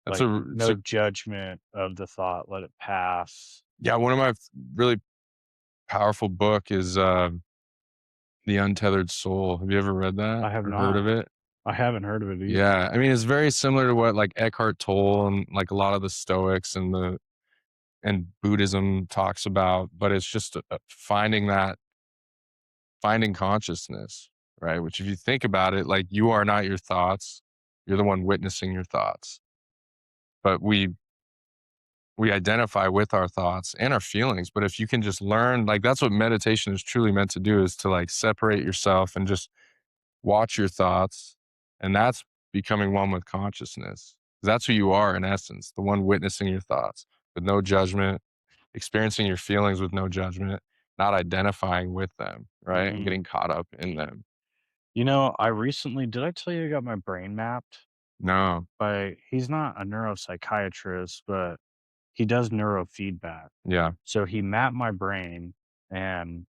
That's Like, a it's no a judgment of the thought, let it pass. yeah, one of my really powerful book is The Untethered Soul. Have you ever read that I have or heard not. of it? I haven't heard of it either. Yeah, I mean, it's very similar to what like Eckhart Tolle and like a lot of the Stoics and Buddhism talks about, but it's just finding consciousness, right? Which if you think about it, like you are not your thoughts, you're the one witnessing your thoughts. But we identify with our thoughts and our feelings. But if you can just learn, like that's what meditation is truly meant to do is to like separate yourself and just watch your thoughts. And that's becoming one with consciousness. That's who you are in essence, the one witnessing your thoughts with no judgment, experiencing your feelings with no judgment, not identifying with them, right? And Mhm. getting caught up in them. I recently did I tell you I got my brain mapped? No. he's not a neuropsychiatrist, but he does neurofeedback. Yeah. So he mapped my brain and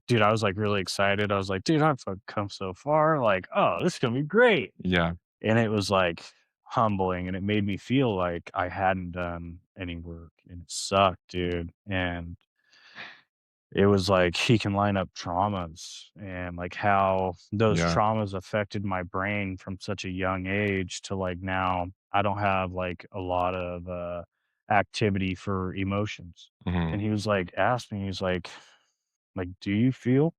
dude, I was like really excited. I was like, dude, I've come so far. Like, oh, this is gonna be great. Yeah. And it was like humbling and it made me feel like I hadn't done any work and it sucked, dude. And it was like he can line up traumas and like how those Yeah. traumas affected my brain from such a young age to like now I don't have like a lot of activity for emotions. Mhm. And he was like, asked me, he's like, do you feel?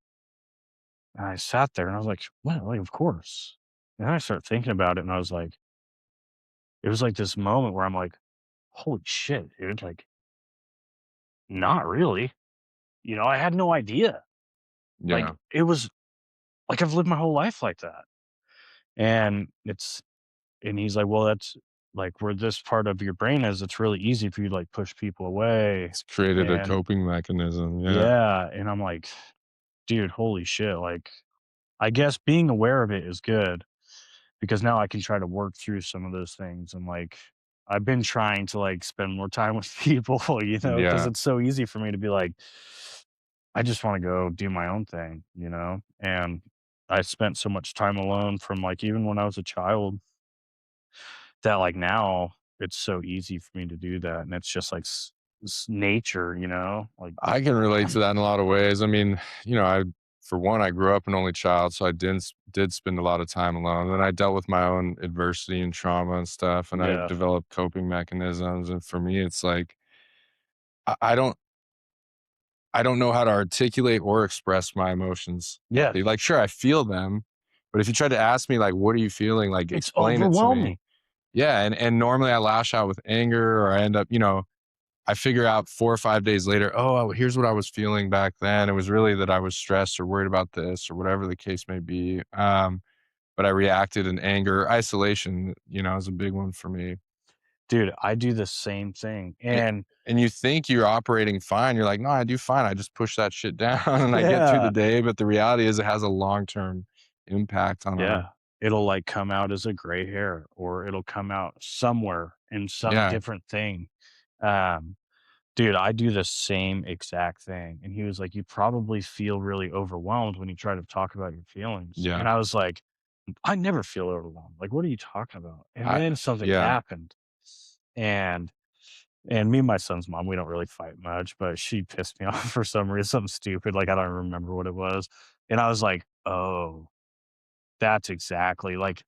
And I sat there and I was like, "What? Like, of course." And then I started thinking about it and I was like, it was like this moment where I'm like, "Holy shit, dude, like, not really." You know, I had no idea. Like, Yeah. it was like I've lived my whole life like that. And he's like, "Well, that's like where this part of your brain is, it's really easy for you to like push people away." It's created a And coping mechanism. Yeah. yeah, and I'm like, "Dude, holy shit." Like, I guess being aware of it is good because now I can try to work through some of those things and like I've been trying to like spend more time with people, because Yeah. it's so easy for me to be like, I just want to go do my own thing. And I spent so much time alone from like even when I was a child that like now it's so easy for me to do that. And it's just like nature, like, I can relate to that in a lot of ways. I mean, I for one, I grew up an only child, so I did spend a lot of time alone. And I dealt with my own adversity and trauma and stuff, and I yeah, developed coping mechanisms. And for me, it's like I don't know how to articulate or express my emotions yeah, healthy. Like, sure, I feel them, but if you try to ask me, like, what are you feeling? Like, it's explain it to me. overwhelming. Yeah, and normally I lash out with anger, or I end up, I figure out 4 or 5 days later, "Oh, here's what I was feeling back then. It was really that I was stressed or worried about this," or whatever the case may be. But I reacted in anger. Isolation, is a big one for me. Dude, I do the same thing. A And and you think you're operating fine. You're like, "No, I do fine. I just push that shit down and I get through the yeah, day," but the reality is it has a long-term impact on our. yeah. It'll like come out as a gray hair or it'll come out somewhere in some Yeah, different thing. Um, dude, I do the same exact thing. And he was like, you probably feel really overwhelmed when you try to talk about your feelings. yeah. And I was like, I never feel overwhelmed. Like, what are you talking about? And I then something yeah, happened. And me and my son's mom, we don't really fight much, but she pissed me off for some reason, something stupid. Like I don't remember what it was. And I was like, oh, that's exactly like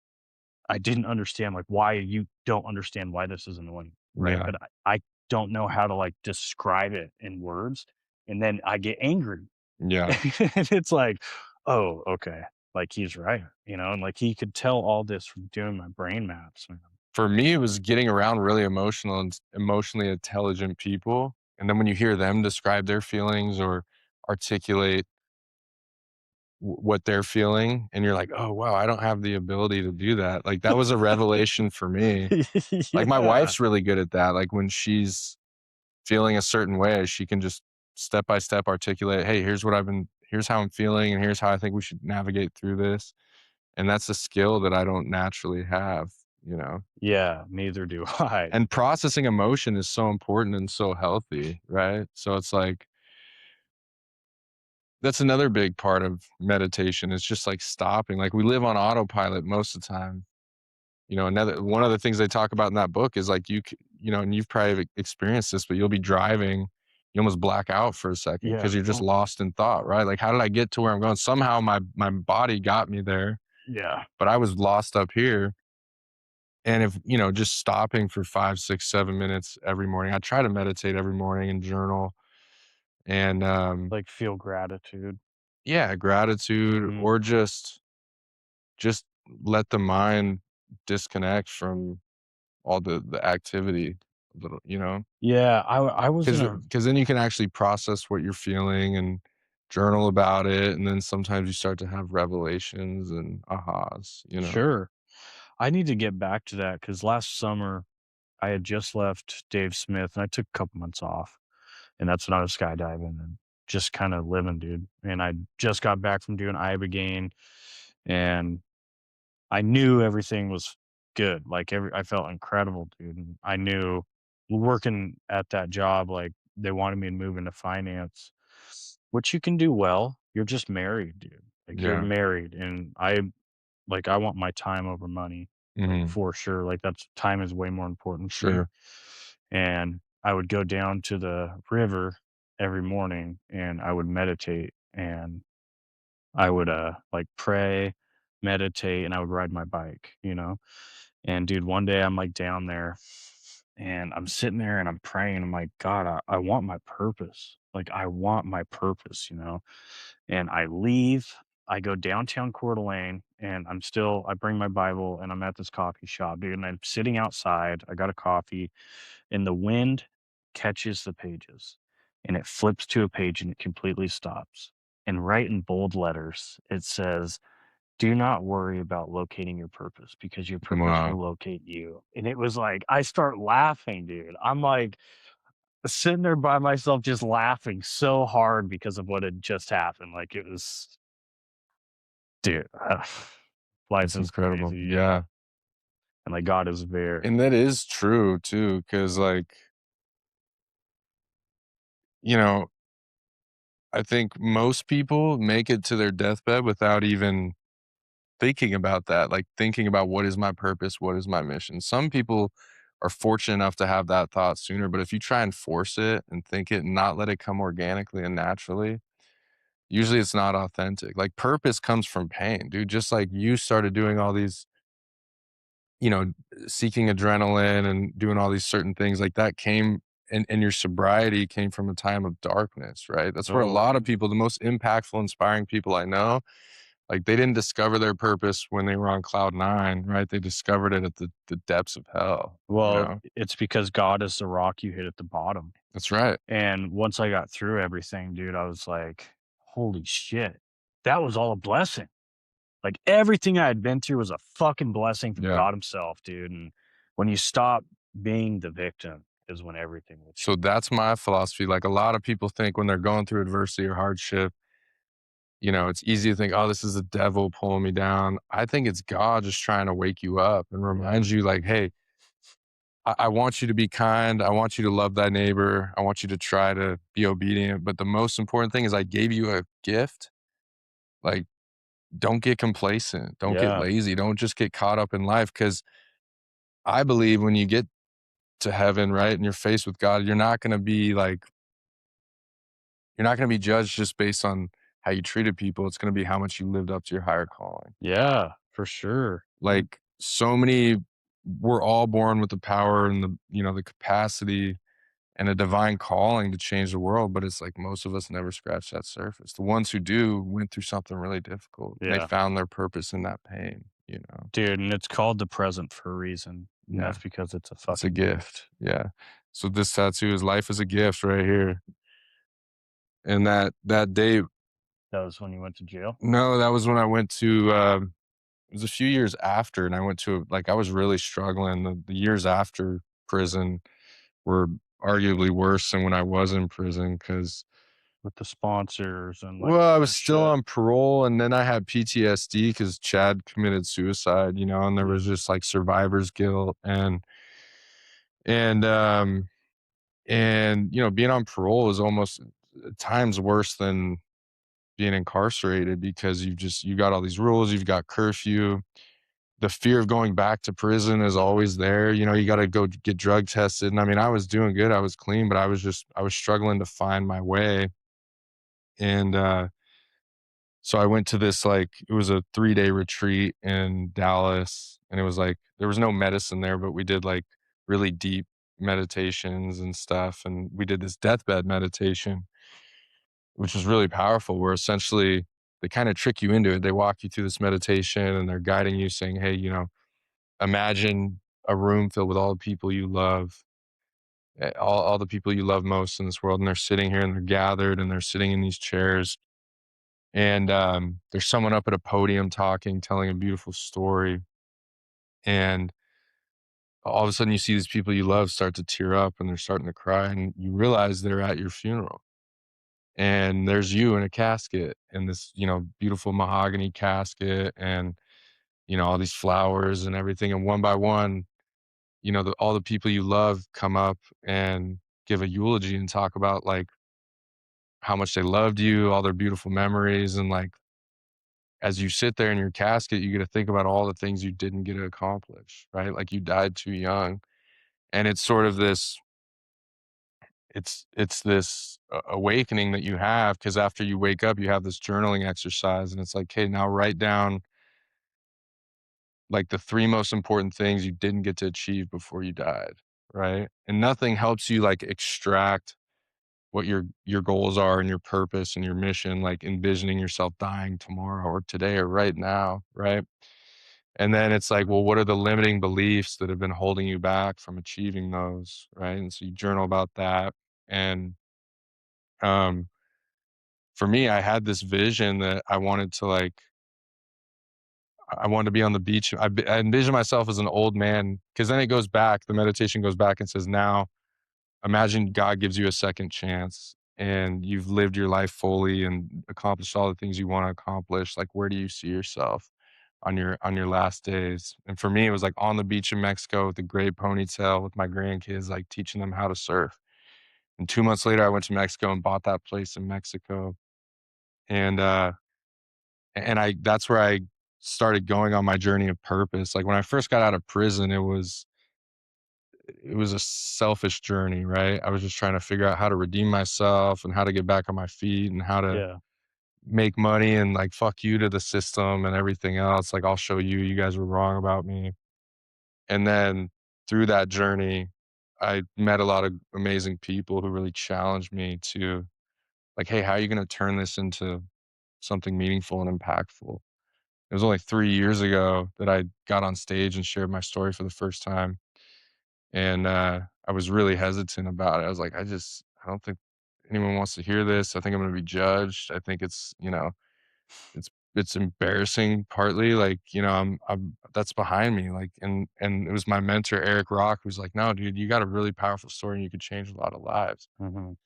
I didn't understand like why you don't understand why this is annoying, right? yeah, But I don't know how to like describe it in words, and then I get angry, yeah. and it's like, oh, okay, like he's right, and like he could tell all this from doing my brain maps, man. For me, it was getting around really emotional and emotionally intelligent people, and then when you hear them describe their feelings or articulate what they're feeling, and you're like, "Oh, wow, I don't have the ability to do that." Like, that was a revelation for me. Like, my Yeah, wife's really good at that. Like, when she's feeling a certain way, she can just step by step articulate, "Hey, here's how I'm feeling, and here's how I think we should navigate through this." And that's a skill that I don't naturally have, you know? yeah, neither do I. And processing emotion is so important and so healthy, right? So it's like that's another big part of meditation. It's just like stopping. Like we live on autopilot most of the time. Another one of the things they talk about in that book is like and you've probably experienced this, but you'll be driving, you almost black out for a second Yeah, because you're just oh, lost in thought, right? Like, how did I get to where I'm going? Somehow my body got me there, yeah, but I was lost up here. And if, just stopping for 5, 6, 7 minutes every morning. I try to meditate every morning and journal and like feel gratitude. yeah, gratitude Mhm. or just let the mind disconnect from all the activity a little, Yeah, I was in a because then you can actually process what you're feeling and journal about it. And then sometimes you start to have revelations and ahas. sure. I need to get back to that because last summer I had just left Dave Smith and I took a couple months off. And that's when I was skydiving and just kind of living, dude. And I just got back from doing ibogaine and I knew everything was good. Like I felt incredible, dude. And I knew working at that job, like they wanted me to move into finance, which you can do well. You're just married, dude. Like you're Yeah. married, and I want my time over money, like Mhm. for sure. Like that's time is way more important to me. Sure. And I would go down to the river every morning and I would meditate and I would like pray, meditate, and I would ride my bike, you know. And dude, one day I'm like down there and I'm sitting there and I'm praying. I'm like, God, I want my purpose. Like I want my purpose, you know. And I leave, I go downtown Coeur d'Alene and I bring my Bible and I'm at this coffee shop, dude. And I'm sitting outside. I got a coffee and the wind catches the pages and it flips to a page and it completely stops. And right in bold letters, it says, do not worry about locating your purpose because your purpose Wow. will locate you. And it was like, I start laughing, dude. I'm like sitting there by myself, just laughing so hard because of what had just happened. Like it was, dude, life That's is incredible. crazy, you know? Yeah. And like God is there. And that is true too, because like, you know, I think most people make it to their deathbed without even thinking about that, like thinking about what is my purpose, what is my mission. Some people are fortunate enough to have that thought sooner, but if you try and force it and think it and not let it come organically and naturally, usually it's not authentic. Like purpose comes from pain, dude. Just like you started doing all these, you know, seeking adrenaline and doing all these certain things, like that came and your sobriety came from a time of darkness, right? That's where a lot of Totally. people, the most impactful, inspiring people I know, like, they didn't discover their purpose when they were on cloud 9, right? They discovered it at the depths of hell, you Well, know? it's because God is the rock you hit at the bottom. That's right. And once I got through everything, dude, I was like, holy shit, that was all a blessing. Like everything I had been through was a fucking blessing from Yeah. God Himself, dude. And when you stop being the victim is when everything will So change. that's my philosophy. Like, a lot of people think when they're going through adversity or hardship, you know, it's easy to think, "Oh, this is the devil pulling me down." I think it's God just trying to wake you up and Yeah. remind you, like, "Hey, I want you to be kind. I want you to love thy neighbor. I want you to try to be obedient, but the most important thing is I gave you a gift. Like, don't get complacent. Don't get Yeah. lazy. Don't just get caught up in life. Because I believe when you get to heaven, right, and you're faced with God, you're not gonna be judged just based on how you treated people. It's gonna be how much you lived up to your higher calling. Yeah, for sure. Like, so many we're all born with the power and the, you know, the capacity and a divine calling to change the world, but it's like most of us never scratch that surface. The ones who do went through something really difficult, and they Yeah. found their purpose in that pain, you know? Dude, and it's called the present for a reason. And Yeah. that's because it's a It's a fucking gift, gift. yeah. So this tattoo is life is a gift right here, and that day That was when you went to jail. no, that was when I went to, it was a few years after, and I went to like, I was really struggling. The years after prison were arguably worse than when I was in prison because With the sponsors and like well, I all was that still shit. on parole, and then I had PTSD because Chad committed suicide, you know, and there was Mm. just, like, survivor's guilt, and, um and, you know, being on parole is almost at times worse than being incarcerated because you got all these rules, you've got curfew. The fear of going back to prison is always there. You know, you gotta go get drug tested. And I mean, I was doing good, I was clean, but I was struggling to find my way. And so I went to this like it was a 3-day retreat in Dallas, and it was like there was no medicine there, but we did like really deep meditations and stuff. And we did this deathbed meditation which was really powerful, where essentially they kind of trick you into it. They walk you through this meditation and they're guiding you saying, hey, you know, imagine a room filled with all the people you love, all the people you love most in this world. And they're sitting here and they're gathered and they're sitting in these chairs. And there's someone up at a podium talking, telling a beautiful story. And all of a sudden you see these people you love start to tear up and they're starting to cry. And you realize they're at your funeral and there's you in a casket in this, you know, beautiful mahogany casket. And, all these flowers and everything. And one by one, all the people you love come up and give a eulogy and talk about like how much they loved you, all their beautiful memories. And like, as you sit there in your casket, you get to think about all the things you didn't get to accomplish, right? Like you died too young. And it's sort of this, it's this awakening that you have because after you wake up, you have this journaling exercise. And it's like, hey, now write down like the 3 most important things you didn't get to achieve before you died, right? And nothing helps you like extract what your goals are and your purpose and your mission, like envisioning yourself dying tomorrow or today or right now, right? And then it's like, well, what are the limiting beliefs that have been holding you back from achieving those, right? And so you journal about that. And um, for me, I had this vision that I wanted to be on the beach. I envision myself as an old man because then it goes back. The meditation goes back and says, now imagine God gives you a second chance and you've lived your life fully and accomplished all the things you want to accomplish. Like, where do you see yourself on your last days? And for me, it was like on the beach in Mexico with a gray ponytail with my grandkids, like teaching them how to surf. And 2 months later, I went to Mexico and bought that place in Mexico. And I that's where I started going on my journey of purpose. Like when I first got out of prison, it was a selfish journey, right? I was just trying to figure out how to redeem myself and how to get back on my feet and how to Yeah. make money and like fuck you to the system and everything else. Like I'll show you, you guys were wrong about me. And then through that journey, I met a lot of amazing people who really challenged me to like, hey, how are you going to turn this into something meaningful and impactful? It was only 3 years ago that I got on stage and shared my story for the first time, and, I was really hesitant about it. I was like, I don't think anyone wants to hear this. I think I'm gonna be judged. I think it's it's embarrassing partly, like, I'm that's behind me, like, and it was my mentor, Eric Rock, who's like, "No, dude, you got a really powerful story and you could change a lot of lives." Mhm.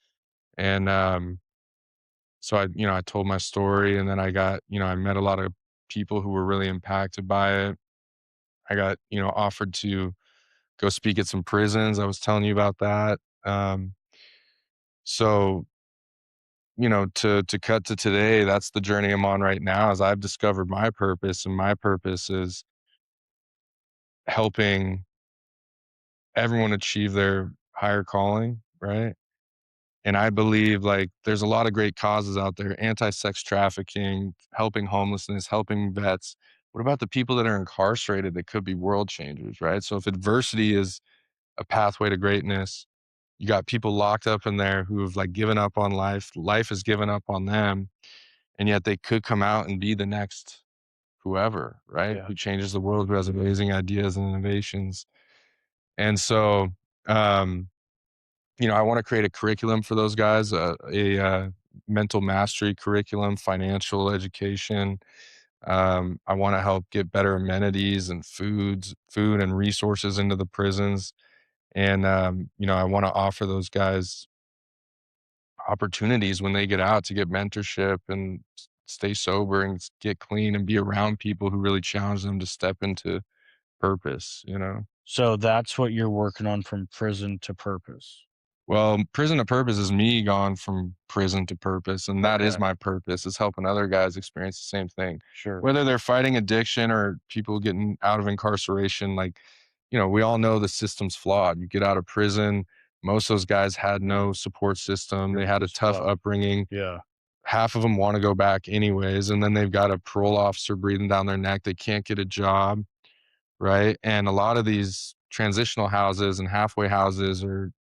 And, so I told my story and then I met a lot of people who were really impacted by it. I got, offered to go speak at some prisons. I was telling you about that. So, to cut to today, that's the journey I'm on right now is I've discovered my purpose and my purpose is helping everyone achieve their higher calling, right? And I believe like there's a lot of great causes out there, anti-sex trafficking, helping homelessness, helping vets. What about the people that are incarcerated that could be world changers, right? So if adversity is a pathway to greatness, you got people locked up in there who have like given up on life. Life has given up on them, and yet they could come out and be the next whoever, right? Yeah. Who changes the world, who has amazing ideas and innovations. And so, um, I want to create a curriculum for those guys, mental mastery curriculum, financial education. I want to help get better amenities and food and resources into the prisons. And, I want to offer those guys opportunities when they get out to get mentorship and stay sober and get clean and be around people who really challenge them to step into purpose. So that's what you're working on from prison to purpose. Well, prison to purpose is me gone from prison to purpose, and that is Okay. my purpose is helping other guys experience the same thing. Sure. Whether they're fighting addiction or people getting out of incarceration, like, we all know the system's flawed. You get out of prison, most of those guys had no support system. They You're had a just tough fucked. upbringing. Yeah. Half of them want to go back anyways, and then they've got a parole officer breathing down their neck. They can't get a job, right? And a lot of these transitional houses and halfway houses are,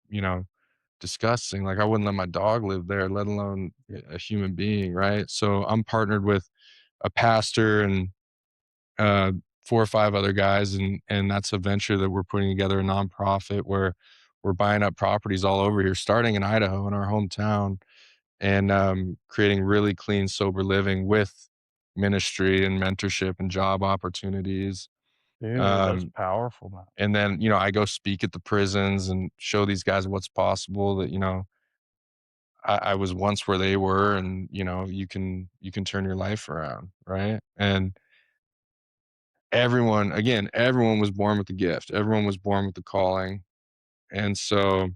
disgusting. Like I wouldn't let my dog live there, let alone a human being, right? So I'm partnered with a pastor and uh 4 or 5 other guys, and that's a venture that we're putting together, a nonprofit where we're buying up properties all over here, starting in Idaho in our hometown, and creating really clean, sober living with ministry and mentorship and job opportunities. Dude, that's Um, powerful, man. and then, I go speak at the prisons and show these guys what's possible that, I was once where they were and, you can turn your life around, right? And everyone was born with the gift. Everyone was born with the calling. And so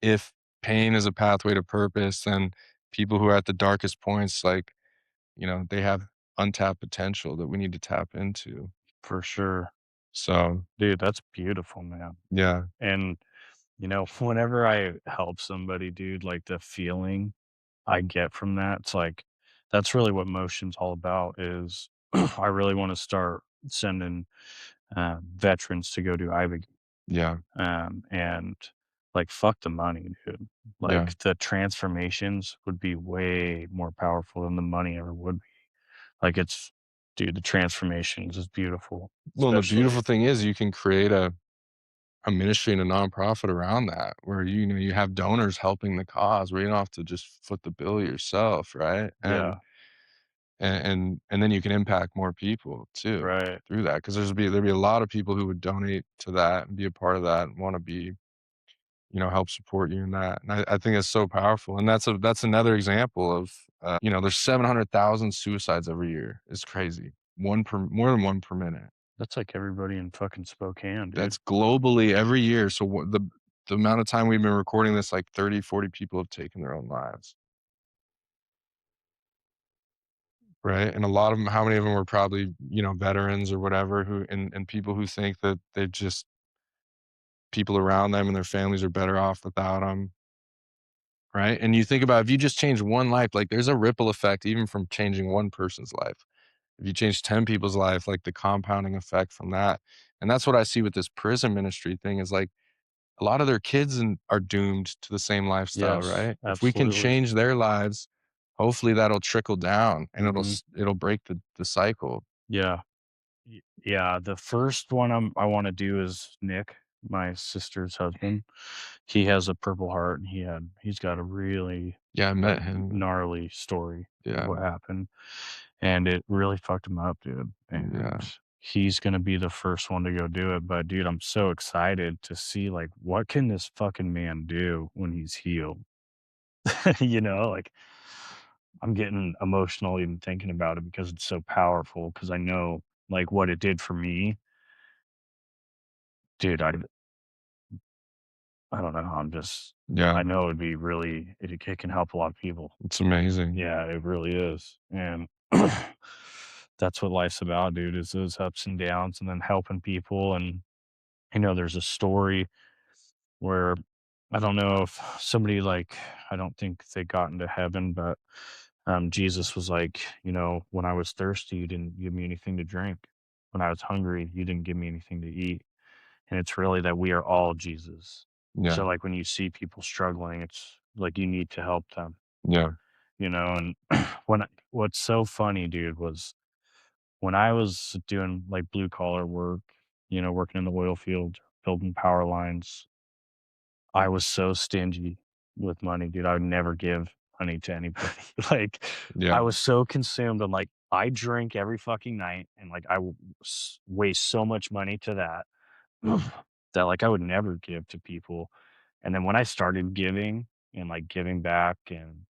if pain is a pathway to purpose, then people who are at the darkest points, like, they have untapped potential that we need to tap into. For sure. So, Dude, that's beautiful, man. yeah, And, whenever I help somebody, dude, like the feeling I get from that, it's like that's really what motion's all about is I really want to start sending veterans to go do IVA. yeah, And like fuck the money, dude. yeah. Like the transformations would be way more powerful than the money ever would be. Like it's dude, the transformations is beautiful, Well, and the especially beautiful thing is you can create a ministry and a nonprofit around that where, you have donors helping the cause where you don't have to just foot the bill yourself, right? yeah, And then you can impact more people too right. through that, because there'd be a lot of people who would donate to that and be a part of that and want to be, help support you in that. And I think it's so powerful. And that's another example of, there's 700,000 suicides every year. It's crazy. More than one per minute. That's like everybody in fucking Spokane, dude. That's globally every year. So the amount of time we've been recording this, like 30, 40 people have taken their own lives. Right, and a lot of them, how many of them were probably, veterans or whatever, and people who think that they just people around them and their families are better off without them, right? And you think about if you just change one life, like, there's a ripple effect even from changing one person's life. If you change 10 people's life, like, the compounding effect from that, and that's what I see with this prison ministry thing is, like, a lot of their kids are doomed to the same lifestyle, Yes, right? If we can absolutely. change their lives, hopefully that'll trickle down and Mhm. it'll break the cycle. Yeah. Yeah, the first one I wanna do is Nick, my sister's husband. He has a Purple Heart, and he's got a really, Yeah, I like, met him. gnarly story of Yeah, what happened, and it really fucked him up, dude, yeah, and he's gonna be the first one to go do it, but, dude, I'm so excited to see, like, what can this fucking man do when he's healed? Like, I'm getting emotional even thinking about it because it's so powerful. Because I know, like, what it did for me. Dude, I don't know, yeah. I know it'd be really it can help a lot of people. It's amazing. Yeah, it really is, and that's what life's about, dude, is those ups and downs and then helping people, and, there's a story where I don't know if somebody, like I don't think they got into heaven, but, Jesus was like, "When I was thirsty, you didn't give me anything to drink. When I was hungry, you didn't give me anything to eat." And it's really that we are all Jesus. Yeah, So, like, when you see people struggling, it's like you need to help them, yeah, and what's so funny, dude, was when I was doing, like, blue collar work, working in the oil field, building power lines, I was so stingy with money, dude. I would never give money to anybody. Like, I yeah, was so consumed on, like, I drink every fucking night, and, like, waste so much money to that that, like, I would never give to people. And then when I started giving and, like, giving back, and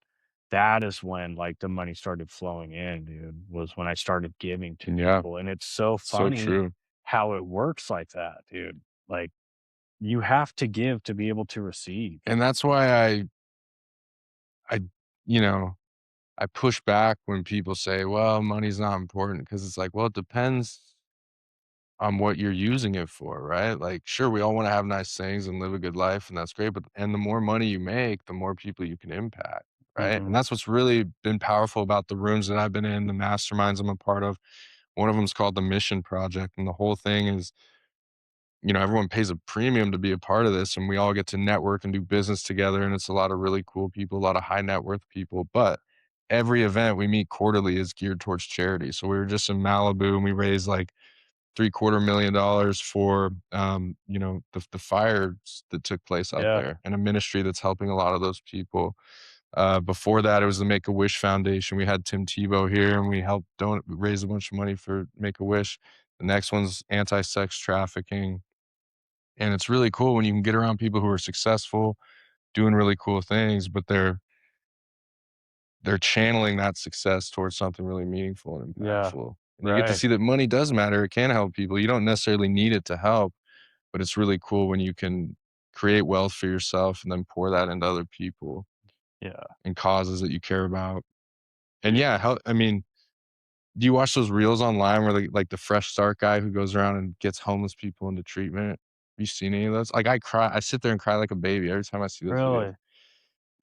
that is when, like, the money started flowing in, dude, was when I started giving to yeah. people, and it's so So funny true. how it works like that, dude. Like, you have to give to be able to receive. And that's why I, you know, I push back when people say, "Well, money's not important," because it's like, well, it depends on what you're using it for, right? Like, sure, we all want to have nice things and live a good life, and that's great. But the more money you make, the more people you can impact, right? Mhm. And that's what's really been powerful about the rooms that I've been in, the masterminds I'm a part of. One of them is called the Mission Project, and the whole thing is, everyone pays a premium to be a part of this, and we all get to network and do business together. And it's a lot of really cool people, a lot of high net worth people. But every event we meet quarterly is geared towards charity. So we were just in Malibu and we raised like $750,000 for the fires that took place out Yeah. there and a ministry that's helping a lot of those people. Before that, it was the Make a Wish Foundation. We had Tim Tebow here, and we helped raise a bunch of money for Make a Wish. The next one's anti-sex trafficking, and it's really cool when you can get around people who are successful, doing really cool things, but they're channeling that success towards something really meaningful and Yeah. impactful. And you get to Right. see that money does matter. It can help people. You don't necessarily need it to help, but it's really cool when you can create wealth for yourself and then pour that into other people Yeah. and causes that you care about. And yeah, how I mean, do you watch those reels online where like the Fresh Start guy who goes around and gets homeless people into treatment? Have you seen any of those? Like I cry, I sit there and cry like a baby every time I see those videos. Really?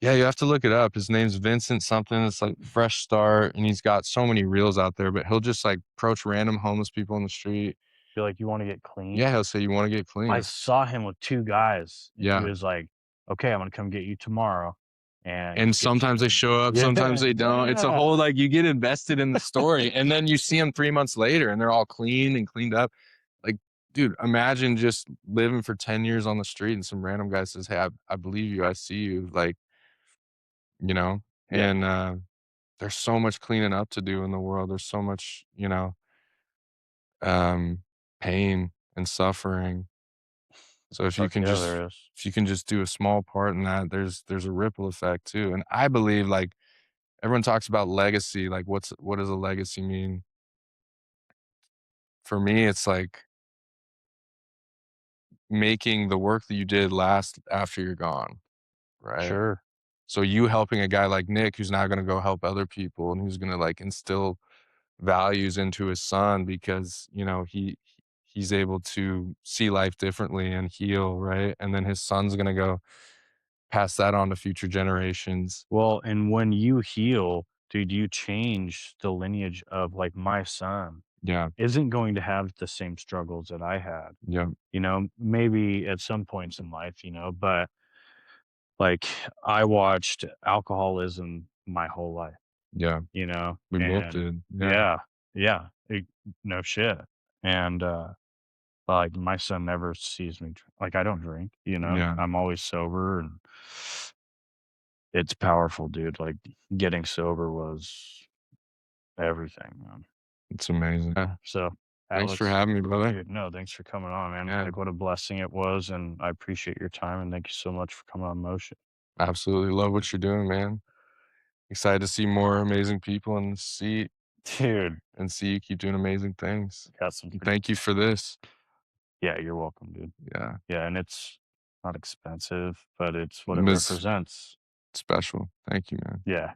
Yeah, you have to look it up. His name's Vincent something. It's like Fresh Start, and he's got so many reels out there, but he'll just like approach random homeless people on the street. Feel like you wanna get clean? Yeah, he'll say, "You wanna get I clean?" saw him with 2 guys, and he Yeah. was like, "Okay, I'm gonna come get you tomorrow," and And get sometimes they show up, sometimes Yeah, they don't. It's a yeah. whole like you get invested in the story, and then you see them 3 months later, and they're all clean and cleaned up. Like, dude, imagine just living for 10 years on the street and some random guy says, "Hey, I believe you, I see you," like, you know? Yeah, And, there's so much cleaning up to do in the world. There's so much, um, pain and suffering. So fuck yeah, there is. if you can just do a small part in that, there's a ripple effect too. And I believe like everyone talks about legacy, like what does a legacy mean? For me, it's like making the work that you did last after you're gone, right? Sure. So you helping a guy like Nick who's now gonna go help other people and who's gonna like instill values into his son because, he's able to see life differently and heal, right? And then his son's gonna go pass that on to future generations. Well, and when you heal, dude, you change the lineage of, like, my son Yeah, isn't going to have the same struggles that I had, yeah, maybe at some points in life, but, like, I watched alcoholism my whole life, yeah. We both and did. Yeah, yeah, yeah, no shit, and, like, my son never sees me like, I don't drink, yeah. I'm always sober, and it's powerful, dude, like, getting sober was everything, man. It's amazing. Yeah, so, Thanks for Alex, having me, brother. dude, no, thanks for coming on, man. Yeah, Like, what a blessing it was, and I appreciate your time, and thank you so much for coming on Motion. absolutely love what you're doing, man. Excited to see more amazing people in the seat Dude, and see you keep doing amazing things. got some And pretty thank you for this. Yeah, you're welcome, dude. Yeah, Yeah, and it's not expensive, but it's what it it was represents. special. Thank you, man. Yeah.